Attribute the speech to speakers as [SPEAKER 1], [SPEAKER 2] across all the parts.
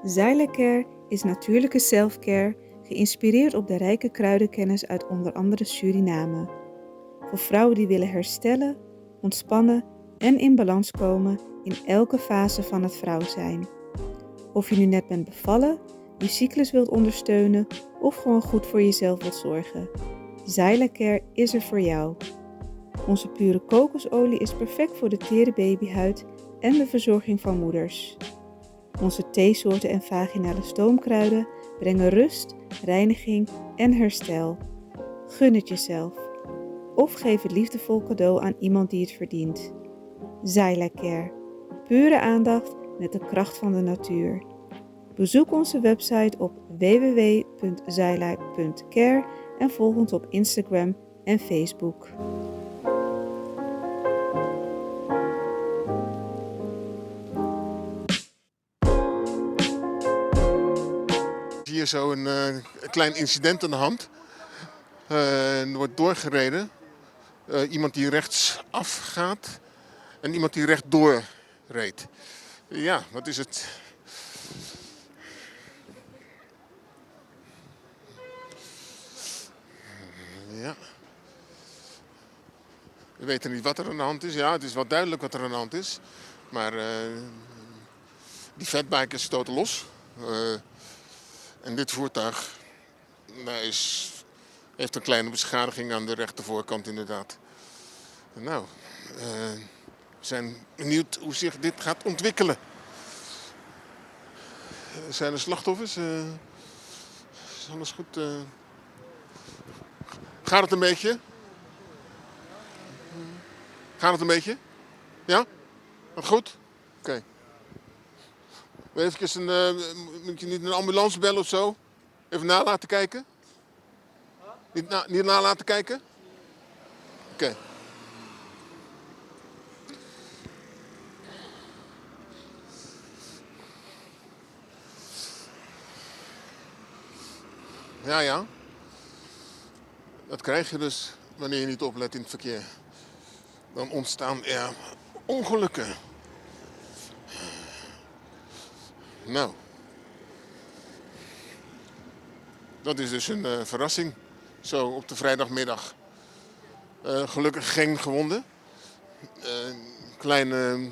[SPEAKER 1] Zylecare is natuurlijke selfcare, geïnspireerd op de rijke kruidenkennis uit onder andere Suriname. Voor vrouwen die willen herstellen, ontspannen en in balans komen in elke fase van het vrouw zijn. Of je nu net bent bevallen, je cyclus wilt ondersteunen of gewoon goed voor jezelf wilt zorgen. Zylecare is er voor jou. Onze pure kokosolie is perfect voor de tere babyhuid en de verzorging van moeders. Onze theesoorten en vaginale stoomkruiden brengen rust, reiniging en herstel. Gun het jezelf. Of geef het liefdevol cadeau aan iemand die het verdient. Zylecare. Pure aandacht met de kracht van de natuur. Bezoek onze website op www.zyla.care en volg ons op Instagram en Facebook.
[SPEAKER 2] Hier zo een klein incident aan de hand. Er wordt doorgereden. Iemand die rechtsaf gaat en iemand die rechtdoor reed. Ja, wat is het? Ja. We weten niet wat er aan de hand is. Ja, het is wel duidelijk wat er aan de hand is. Maar die fatbikers stoten los. En dit voertuig heeft een kleine beschadiging aan de rechtervoorkant inderdaad. Nou, we zijn benieuwd hoe zich dit gaat ontwikkelen. Zijn er slachtoffers? Is alles goed? Gaat het een beetje? Gaat het een beetje? Ja? Wat goed? Oké. Moet je niet een ambulance bellen of zo? Even na laten kijken? Niet na laten kijken? Oké. Ja. Dat krijg je dus wanneer je niet oplet in het verkeer. Dan ontstaan er ongelukken. Nou. Dat is dus een verrassing. Zo op de vrijdagmiddag. Gelukkig geen gewonden. Kleine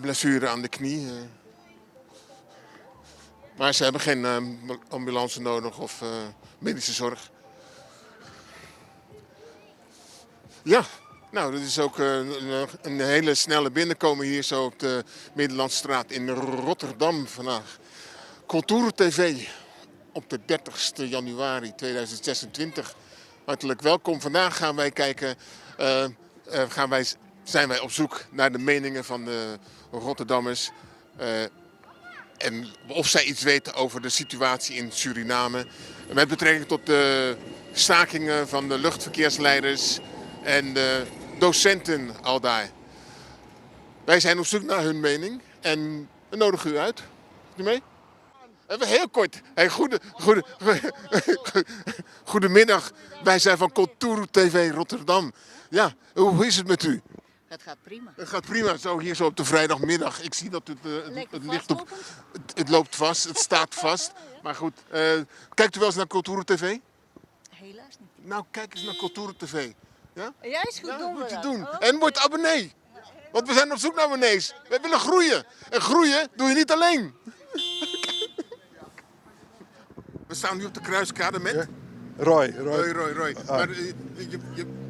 [SPEAKER 2] blessure aan de knie. Maar ze hebben geen ambulance nodig of medische zorg. Ja, nou dat is ook een hele snelle binnenkomen hier zo op de Middellandstraat in Rotterdam vandaag. Cultuur TV op de 30 januari 2026. Hartelijk welkom. Vandaag gaan wij kijken, zijn wij op zoek naar de meningen van de Rotterdammers. En of zij iets weten over de situatie in Suriname. Met betrekking tot de stakingen van de luchtverkeersleiders en de docenten al daar. Wij zijn op zoek naar hun mening en we nodigen u uit. Doet u mee? Even heel kort. Hey, goedemiddag. Wij zijn van Cultuur TV Rotterdam. Ja, hoe is het met u?
[SPEAKER 3] Het gaat prima.
[SPEAKER 2] Het gaat prima, hier zo op de vrijdagmiddag. Ik zie dat het ligt op. Het loopt vast, het staat vast. Maar goed, kijkt u wel eens naar Cultuur TV?
[SPEAKER 3] Helaas niet.
[SPEAKER 2] Nou, kijk eens naar Cultuur TV. Ja?
[SPEAKER 3] Ja, is goed, doen
[SPEAKER 2] moet
[SPEAKER 3] we
[SPEAKER 2] je
[SPEAKER 3] dat.
[SPEAKER 2] doen.
[SPEAKER 3] Oh.
[SPEAKER 2] En word abonnee. Want we zijn op zoek naar abonnees. Wij willen groeien. En groeien doe je niet alleen. We staan nu op de kruiskade met...
[SPEAKER 4] Ja. Roy.
[SPEAKER 2] Maar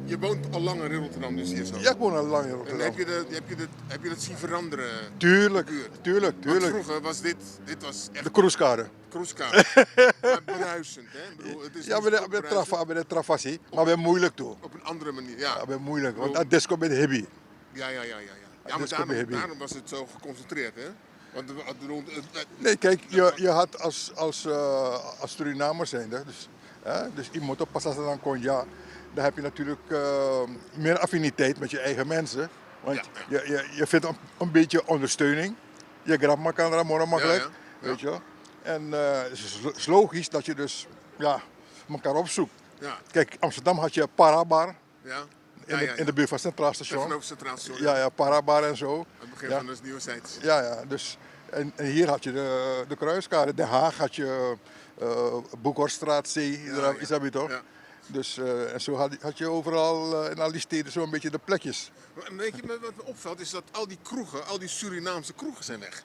[SPEAKER 2] je woont al langer in Rotterdam, dus hier zo.
[SPEAKER 4] Ja, ik woon al lang in
[SPEAKER 2] En
[SPEAKER 4] Rotterdam.
[SPEAKER 2] heb je dat zien veranderen?
[SPEAKER 4] Tuurlijk.
[SPEAKER 2] Want vroeger was dit was echt
[SPEAKER 4] De cruiskade.
[SPEAKER 2] cruiskade. Maar bruisend, hè? Ik bedoel, het is
[SPEAKER 4] Ja,
[SPEAKER 2] niet
[SPEAKER 4] met
[SPEAKER 2] zo
[SPEAKER 4] de
[SPEAKER 2] bruisend.
[SPEAKER 4] travassie. Maar ben moeilijk toe.
[SPEAKER 2] Op een andere manier, ja.
[SPEAKER 4] Ja, ben moeilijk. Want dat disco met hibby.
[SPEAKER 2] Ja, maar
[SPEAKER 4] Dus kom je
[SPEAKER 2] daarom was het zo geconcentreerd, hè? Want
[SPEAKER 4] Nee, kijk, je had als Surinamer zijnde, dus iemand op Passasalan kon ja, dan heb je natuurlijk meer affiniteit met je eigen mensen. Want je vindt een beetje ondersteuning. Je grandma kan er morgen makkelijk, weet je wel. En het is logisch dat je dus elkaar opzoekt.
[SPEAKER 2] Ja.
[SPEAKER 4] Kijk, Amsterdam had je Parabar.
[SPEAKER 2] Ja.
[SPEAKER 4] in de buurt van Centraal Station.
[SPEAKER 2] Tegenover Centraal Station.
[SPEAKER 4] Ja, Parabar en zo.
[SPEAKER 2] Aan het begin
[SPEAKER 4] Ja.
[SPEAKER 2] van de nieuwe zijds.
[SPEAKER 4] Ja, dus en hier had je de kruiskade. Den Haag had je Boekhorststraat, C, is dat weer toch?
[SPEAKER 2] Ja.
[SPEAKER 4] Dus en zo had je overal in al die steden zo'n beetje de plekjes.
[SPEAKER 2] Maar weet je, wat me opvalt is dat al die kroegen, al die Surinaamse kroegen zijn weg.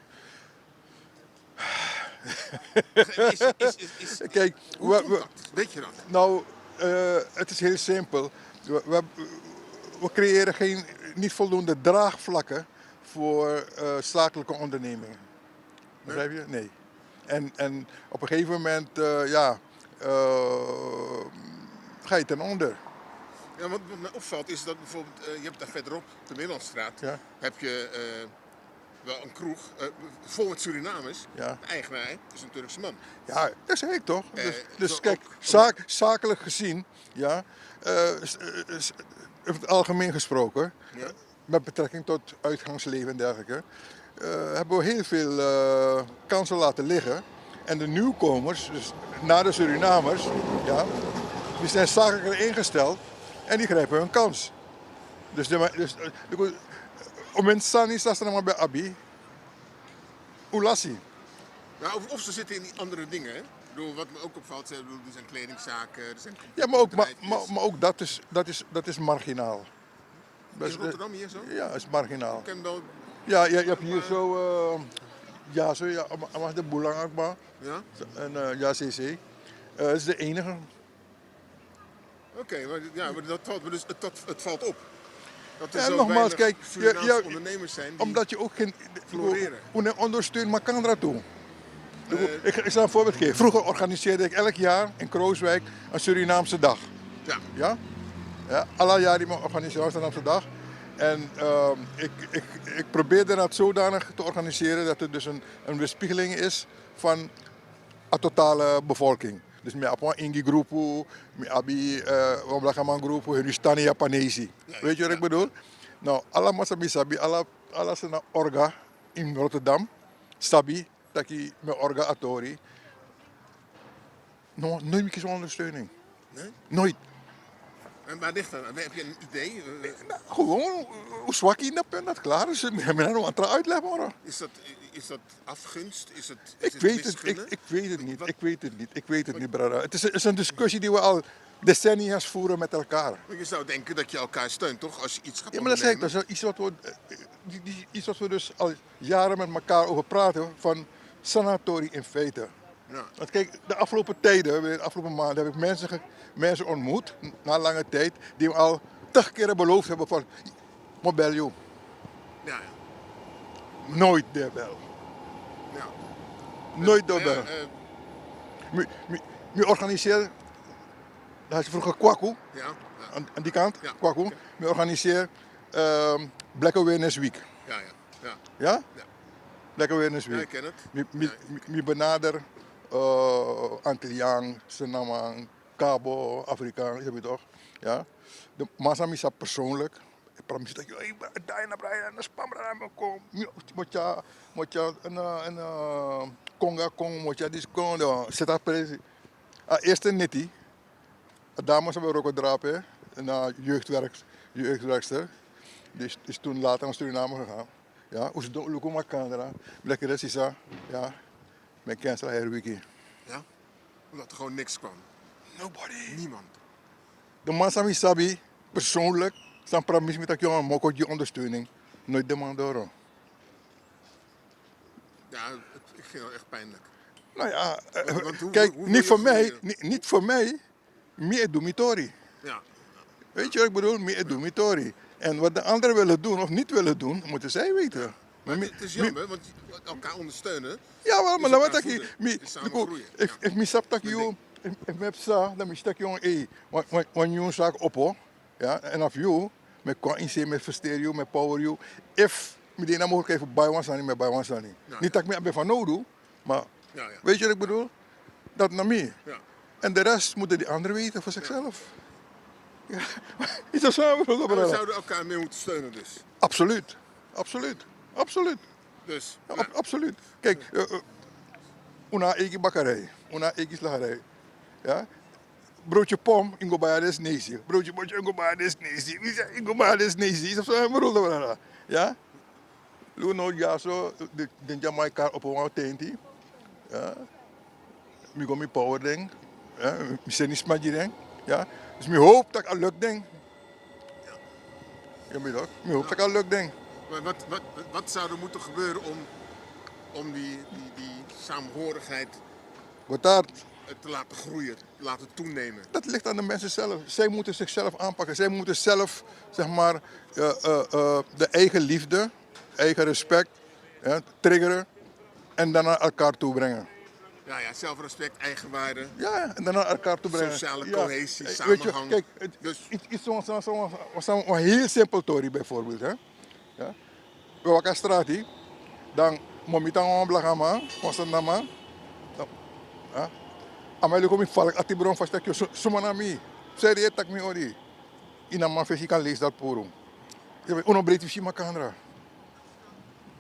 [SPEAKER 4] Kijk,
[SPEAKER 2] Hoe komt dat? Weet je dat?
[SPEAKER 4] nou, het is heel simpel. We creëren niet voldoende draagvlakken voor zakelijke ondernemingen. Begrijp je? Nee. En op een gegeven moment, ga je ten onder.
[SPEAKER 2] Ja, wat me opvalt is dat bijvoorbeeld, je hebt daar verderop, de Middellandstraat,
[SPEAKER 4] Ja.
[SPEAKER 2] heb je wel een kroeg vol met Surinamers.
[SPEAKER 4] Ja.
[SPEAKER 2] De eigenaar is een Turkse man.
[SPEAKER 4] Ja, dat zeg ik toch. Dus
[SPEAKER 2] zo
[SPEAKER 4] kijk,
[SPEAKER 2] ook-
[SPEAKER 4] zakelijk gezien, ja, in het algemeen gesproken,
[SPEAKER 2] Ja.
[SPEAKER 4] met betrekking tot uitgangsleven en dergelijke, hebben we heel veel kansen laten liggen. En de nieuwkomers, dus na de Surinamers, ja, die zijn zakelijker ingesteld en die grijpen hun kans. Om in Sani staat er maar bij Abi. Ulassi.
[SPEAKER 2] Ja, of ze zitten in die andere dingen. Hè? Ik bedoel, wat me ook opvalt, er zijn kledingzaken, er zijn
[SPEAKER 4] Ja, maar ook,
[SPEAKER 2] bedrijfjes.
[SPEAKER 4] maar ook dat is marginaal.
[SPEAKER 2] In Rotterdam hier zo?
[SPEAKER 4] Ja, is marginaal.
[SPEAKER 2] Ik ken wel,
[SPEAKER 4] Ja, je hebt hier zo, maar de Boelang Akba
[SPEAKER 2] ja?
[SPEAKER 4] en ja, CC. Dat is de enige.
[SPEAKER 2] Oké, maar dat valt me dus, het valt op. Dat er
[SPEAKER 4] Ja,
[SPEAKER 2] zo
[SPEAKER 4] nogmaals,
[SPEAKER 2] weinig
[SPEAKER 4] kijk,
[SPEAKER 2] Surinaamse ondernemers zijn die...
[SPEAKER 4] omdat je ook geen
[SPEAKER 2] floreren.
[SPEAKER 4] ondersteunt Makandra toe. Ik zal een voorbeeld geven. Vroeger organiseerde ik elk jaar in Krooswijk een Surinaamse dag.
[SPEAKER 2] Ja.
[SPEAKER 4] Ja? Ja, alle jaar die we organiseren een Surinaamse dag. En ik probeerde dat zodanig te organiseren dat er dus een weerspiegeling is van de totale bevolking. Dus met een ingi groepu, met abi omlagaman groepu, Hindustani Japanese. Weet je wat ik bedoel? Nou, alle masabi sabi, alle zijn orga in Rotterdam, sabi, taki met orga atori. Nooit meer zo'n ondersteuning.
[SPEAKER 2] Nee?
[SPEAKER 4] Nooit.
[SPEAKER 2] En waar ligt dat? Heb je een idee?
[SPEAKER 4] Gewoon, hoe zwak je dat klaar is. We hebben nog een uitleg hoor.
[SPEAKER 2] Is dat afgunst? Is het
[SPEAKER 4] Ik weet het niet. Ik weet het niet, brada. Het is een discussie die we al decennia's voeren met elkaar.
[SPEAKER 2] Want je zou denken dat je elkaar steunt, toch? Als je iets gaat
[SPEAKER 4] Ja, maar dat zeg ik,
[SPEAKER 2] ondernemen.
[SPEAKER 4] dat is iets wat we dus al jaren met elkaar over praten, van sanatori in feite.
[SPEAKER 2] Ja.
[SPEAKER 4] Want kijk, de afgelopen tijden, de afgelopen maanden, heb ik mensen ontmoet, na lange tijd, die me al 80 keer beloofd hebben van, mobile joh,
[SPEAKER 2] Ja,
[SPEAKER 4] nooit doorbel.
[SPEAKER 2] ja.
[SPEAKER 4] Nooit
[SPEAKER 2] Maar ja,
[SPEAKER 4] doorbel. Je organiseert, dat had je vroeger Kwaku,
[SPEAKER 2] ja,
[SPEAKER 4] aan die kant,
[SPEAKER 2] Ja.
[SPEAKER 4] Kwaku. Je organiseert Black Awareness Week.
[SPEAKER 2] ja.
[SPEAKER 4] Ja?
[SPEAKER 2] Ja.
[SPEAKER 4] Black Awareness
[SPEAKER 2] Ja,
[SPEAKER 4] Week.
[SPEAKER 2] ik ken het.
[SPEAKER 4] Je benader Antilliaan, Suriname, Cabo, Afrikaan, je weet toch? Ja? De Masami is persoonlijk. Ik probeer dat je daar naar Brian, naar Spam, naar kom. Moet je een Conga Kong, moet je die Conga, zet dat precies. Eerste netti. Dames hebben ook een drapen, een jeugdwerkster. Die is toen later naar Suriname gegaan. Ja, hoe ze doen, look maar camera. Lekker is ja. Met cancel herwiki.
[SPEAKER 2] Ja? Omdat er gewoon niks kwam.
[SPEAKER 4] Nobody.
[SPEAKER 2] Niemand.
[SPEAKER 4] De man Sami Sabi, persoonlijk, staan promis met dat jongen, maar je ondersteuning. Nooit de man door.
[SPEAKER 2] Ja, ik vind het echt pijnlijk.
[SPEAKER 4] Nou ja,
[SPEAKER 2] Want hoe
[SPEAKER 4] kijk,
[SPEAKER 2] wil
[SPEAKER 4] niet
[SPEAKER 2] je
[SPEAKER 4] voor mij,
[SPEAKER 2] groeien?
[SPEAKER 4] niet voor mij, meer dormitory.
[SPEAKER 2] Ja.
[SPEAKER 4] Weet je wat ik bedoel? Meer dormitory. En wat de anderen willen doen of niet willen doen, moeten zij weten.
[SPEAKER 2] Maar het is jammer, want elkaar ondersteunen.
[SPEAKER 4] Ja, maar
[SPEAKER 2] is
[SPEAKER 4] dan wat
[SPEAKER 2] elkaar
[SPEAKER 4] ik
[SPEAKER 2] voeden, is samen groeien.
[SPEAKER 4] if me sap tak you, if me sa, dan me stak you want you zaak op hoor. Ja, en of you, met kon inzien, met versteer you, met power you. If me die nou mogelijk even bij ons aan, met bij ons aan. Niet dat ik me ben van nodig doe, maar
[SPEAKER 2] Ja.
[SPEAKER 4] weet je wat ik bedoel? Dat naar mij.
[SPEAKER 2] Ja.
[SPEAKER 4] En de rest moeten die anderen weten voor zichzelf. Ja. Is dat zo?
[SPEAKER 2] Maar we zouden elkaar meer moeten steunen dus.
[SPEAKER 4] Absoluut.
[SPEAKER 2] Dus,
[SPEAKER 4] Ja,
[SPEAKER 2] nou,
[SPEAKER 4] absoluut. Kijk, una egi bakkerij, una egi slagerij. Ja? broodje pom, ingo bij des nezi. Broodje botje, ingo bij des nezi. Wie zegt ingo bij des nezi? Is of zo, bedoelde we dat? Ja? Luno, ja, zo, de Jamaica op een tenti. Ja? Ik ga mijn power ding. Ja? Ik zit niet smadje ding. Ja? Dus ik hoop dat ik al lukt ding. Ja, ik hoop dat ik al lukt ding.
[SPEAKER 2] Maar wat zou er moeten gebeuren om die samenhorigheid
[SPEAKER 4] Wat daar,
[SPEAKER 2] te laten groeien, te laten toenemen?
[SPEAKER 4] dat ligt aan de mensen zelf. Zij moeten zichzelf aanpakken. Zij moeten zelf, zeg maar, de eigen liefde, eigen respect triggeren en dan naar elkaar toe brengen.
[SPEAKER 2] Ja, zelfrespect, eigenwaarde,
[SPEAKER 4] Ja, en dan naar elkaar toe brengen.
[SPEAKER 2] sociale cohesie,
[SPEAKER 4] Weet je,
[SPEAKER 2] samenhang.
[SPEAKER 4] kijk,
[SPEAKER 2] Dus
[SPEAKER 4] iets zo'n heel simpel story bijvoorbeeld. Hè? Ja? We wakker straat hier, dan momenteel gaan we blagama, was het nama. Amai kom ik valk ati bron vast dat je sumanami. Serie tak mi ori. Ina man fesi kan lees dat porum. Je weet, uno breed visi makandra.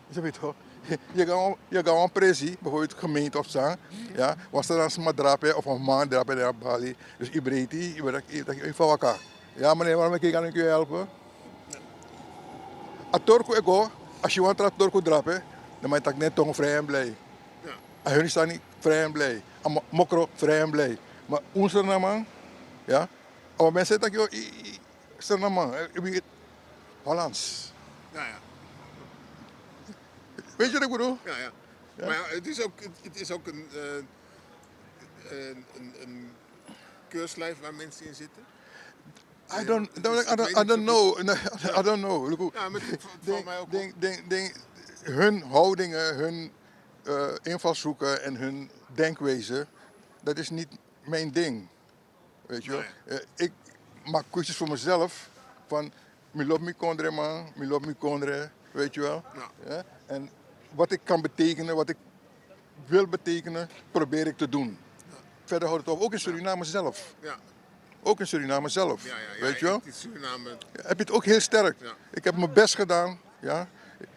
[SPEAKER 4] Je weet toch? Je gaat een presi, bijvoorbeeld gemeente of zo. Ja, was er dan een drape of een man drape naar Bali. Dus je breed die, je weet dat je even wakker. Ja meneer, waarom kan ik je helpen? A torko ego, als je want torko drape, dan moet ik net toch vrij en blij. En hun staan niet vrij en blij. En mokro vrij en blij. Maar onze naam, ja. Maar mensen zeggen dat je, zijn naam, Hollands.
[SPEAKER 2] ja.
[SPEAKER 4] Weet je wat ik bedoel?
[SPEAKER 2] Ja. Maar ja, het is ook een keurslijf waar mensen in zitten.
[SPEAKER 4] I don't know. I don't know.
[SPEAKER 2] Ja, maar het valt mij ook op.
[SPEAKER 4] Hun houdingen, hun invalshoeken en hun denkwezen, dat is niet mijn ding. Weet je wel? Ik maak keuzes voor mezelf van, mi loop mi kondre man, mi loop mi kondre, weet je wel? Ja? En wat ik kan betekenen, wat ik wil betekenen, probeer ik te doen. Verder houdt het op, ook in Suriname zelf.
[SPEAKER 2] Ja.
[SPEAKER 4] Ook in Suriname zelf, weet je wel?
[SPEAKER 2] In Suriname.
[SPEAKER 4] Heb je het ook heel sterk.
[SPEAKER 2] Ja.
[SPEAKER 4] Ik heb mijn best gedaan, ja.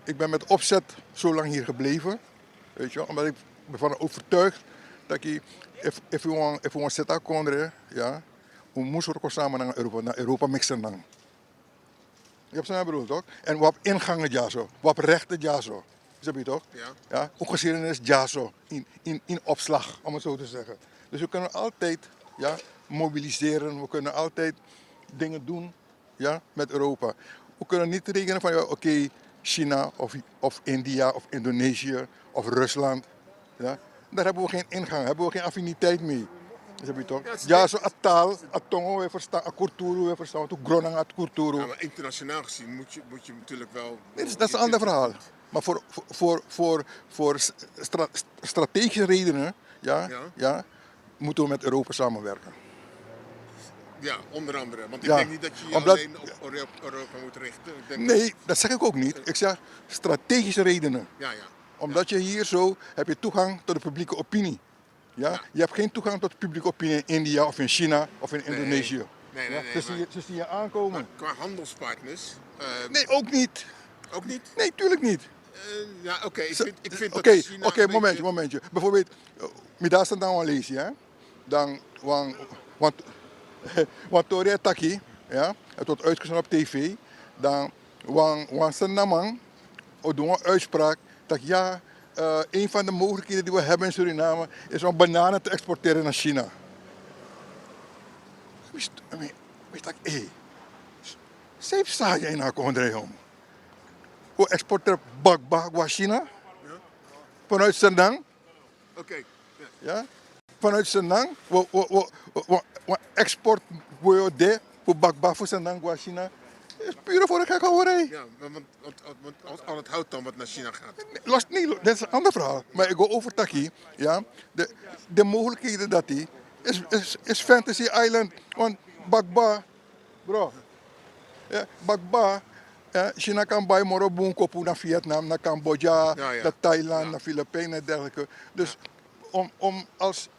[SPEAKER 4] Ik ben met opzet zo lang hier gebleven, weet je wel? Omdat ik ben van overtuigd dat ik, if we want zitten kondre, ja, we moeten ook samen naar Europa mixen dan. Je hebt zo'n bedoeld toch? En wat ingangen ja zo, wat rechten ja zo. Snap je toch?
[SPEAKER 2] Ja.
[SPEAKER 4] Ja, ook geschiedenis ja zo, in opslag, om het zo te zeggen. Dus we kunnen altijd mobiliseren, we kunnen altijd dingen doen met Europa. We kunnen niet rekenen van oké, China of India of Indonesië of Rusland. Ja? Daar hebben we geen ingang, hebben we geen affiniteit mee. Snap je toch? Ja, zo een taal, een tongo, we verstaan, een cultuur, we verstaan, een gronang, een cultuur.
[SPEAKER 2] Ja, maar internationaal gezien moet je natuurlijk wel...
[SPEAKER 4] Nee, dat is een ander verhaal. Maar voor strategische redenen moeten we met Europa samenwerken.
[SPEAKER 2] Ja, onder andere. Want ik
[SPEAKER 4] Ja,
[SPEAKER 2] denk niet dat je je
[SPEAKER 4] omdat-
[SPEAKER 2] alleen op Europa moet richten. Ik denk
[SPEAKER 4] Nee, dat zeg ik ook niet. Ik zeg strategische redenen.
[SPEAKER 2] Ja.
[SPEAKER 4] Omdat je hier zo heb je toegang tot de publieke opinie. Ja? Je hebt geen toegang tot de publieke opinie in India of in China of in Indonesië.
[SPEAKER 2] Nee,
[SPEAKER 4] Ze zien je aankomen.
[SPEAKER 2] maar qua handelspartners...
[SPEAKER 4] Nee, ook niet.
[SPEAKER 2] Ook niet?
[SPEAKER 4] Nee, tuurlijk niet.
[SPEAKER 2] Ja, oké. Ik vind
[SPEAKER 4] Oké,
[SPEAKER 2] dat China... een beetje-
[SPEAKER 4] momentje. Bijvoorbeeld, middags dan wel lezen, hè? Dan, want Toria Taki, ja, het wordt uitgezonden op tv, dan, want zijn naman, we doen een uitspraak, dat een van de mogelijkheden die we hebben in Suriname, is om bananen te exporteren naar China. Wist dat, zeep sta je in haar kondreom. We exporteren bakbak naar China, vanuit Sendang.
[SPEAKER 2] Oké. Ja.
[SPEAKER 4] Ja? Vanuit Senang, we export de voor bakbak voor Senang naar China. Dat is puur voor een gekke hoorij.
[SPEAKER 2] Ja, want al het hout dan wat naar China gaat.
[SPEAKER 4] Dat is een ander verhaal. Maar ik ga over Taki. Ja? De mogelijkheden dat die is Fantasy Island. Want bakba, bro. Ja, bakba. Ja, China kan bij Morobun kopen naar Vietnam, naar Cambodja, naar Thailand, naar Filipijnen en dergelijke. Dus om als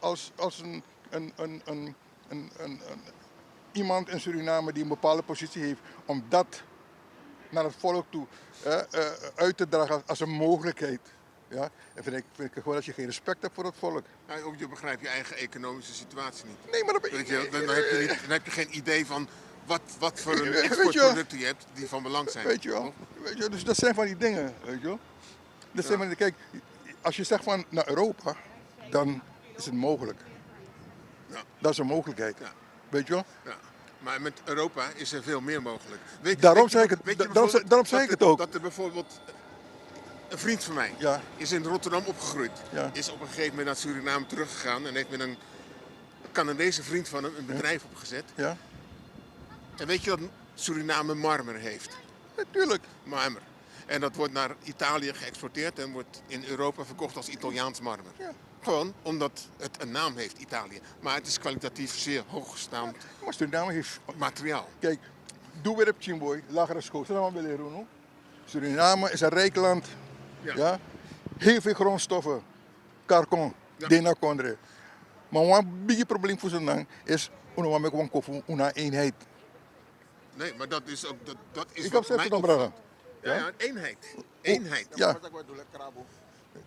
[SPEAKER 4] iemand in Suriname die een bepaalde positie heeft, om dat naar het volk toe uit te dragen als een mogelijkheid. Ja? En vind ik gewoon dat je geen respect hebt voor het volk.
[SPEAKER 2] Ja, ook je begrijpt je eigen economische situatie niet.
[SPEAKER 4] Nee, maar dan,
[SPEAKER 2] Weet je, dan heb je geen idee van wat voor een
[SPEAKER 4] Weet je wel.
[SPEAKER 2] exportproducten je hebt die van belang zijn.
[SPEAKER 4] Weet je wel. Weet je, dus dat zijn van die dingen, weet je wel. Dat zijn van die, kijk, als je zegt van naar Europa, dan is het mogelijk.
[SPEAKER 2] Ja.
[SPEAKER 4] Dat is een mogelijkheid.
[SPEAKER 2] Ja.
[SPEAKER 4] Weet je wel?
[SPEAKER 2] Ja. Maar met Europa is er veel meer mogelijk.
[SPEAKER 4] Daarom zei ik het-
[SPEAKER 2] weet je
[SPEAKER 4] daarom zei- daarom zei ik het ook.
[SPEAKER 2] Dat er bijvoorbeeld een vriend van mij
[SPEAKER 4] Ja.
[SPEAKER 2] is in Rotterdam opgegroeid.
[SPEAKER 4] Ja.
[SPEAKER 2] Is op een gegeven moment naar Suriname teruggegaan en heeft met een Canadese vriend van hem een bedrijf opgezet.
[SPEAKER 4] Ja,
[SPEAKER 2] En weet je dat Suriname marmer heeft?
[SPEAKER 4] natuurlijk.
[SPEAKER 2] Marmer. En dat wordt naar Italië geëxporteerd en wordt in Europa verkocht als Italiaans marmer.
[SPEAKER 4] Ja.
[SPEAKER 2] Gewoon omdat het een naam heeft, Italië. Maar het is kwalitatief zeer hoogstaand
[SPEAKER 4] Maar Suriname heeft,
[SPEAKER 2] materiaal.
[SPEAKER 4] kijk, doe weer op Chimboy, lagere school. Suriname is een rijk land.
[SPEAKER 2] Ja.
[SPEAKER 4] Ja. Heel veel grondstoffen. Karkon,
[SPEAKER 2] Ja.
[SPEAKER 4] Dena Kondre. Maar een big probleem voor Suriname is una eenheid.
[SPEAKER 2] Nee, maar dat is ook... Dat is
[SPEAKER 4] Ik heb
[SPEAKER 2] wat
[SPEAKER 4] zelf
[SPEAKER 2] mij
[SPEAKER 4] dan
[SPEAKER 2] opvalt.
[SPEAKER 4] bragen.
[SPEAKER 2] Ja, eenheid. Eenheid.
[SPEAKER 4] Ja,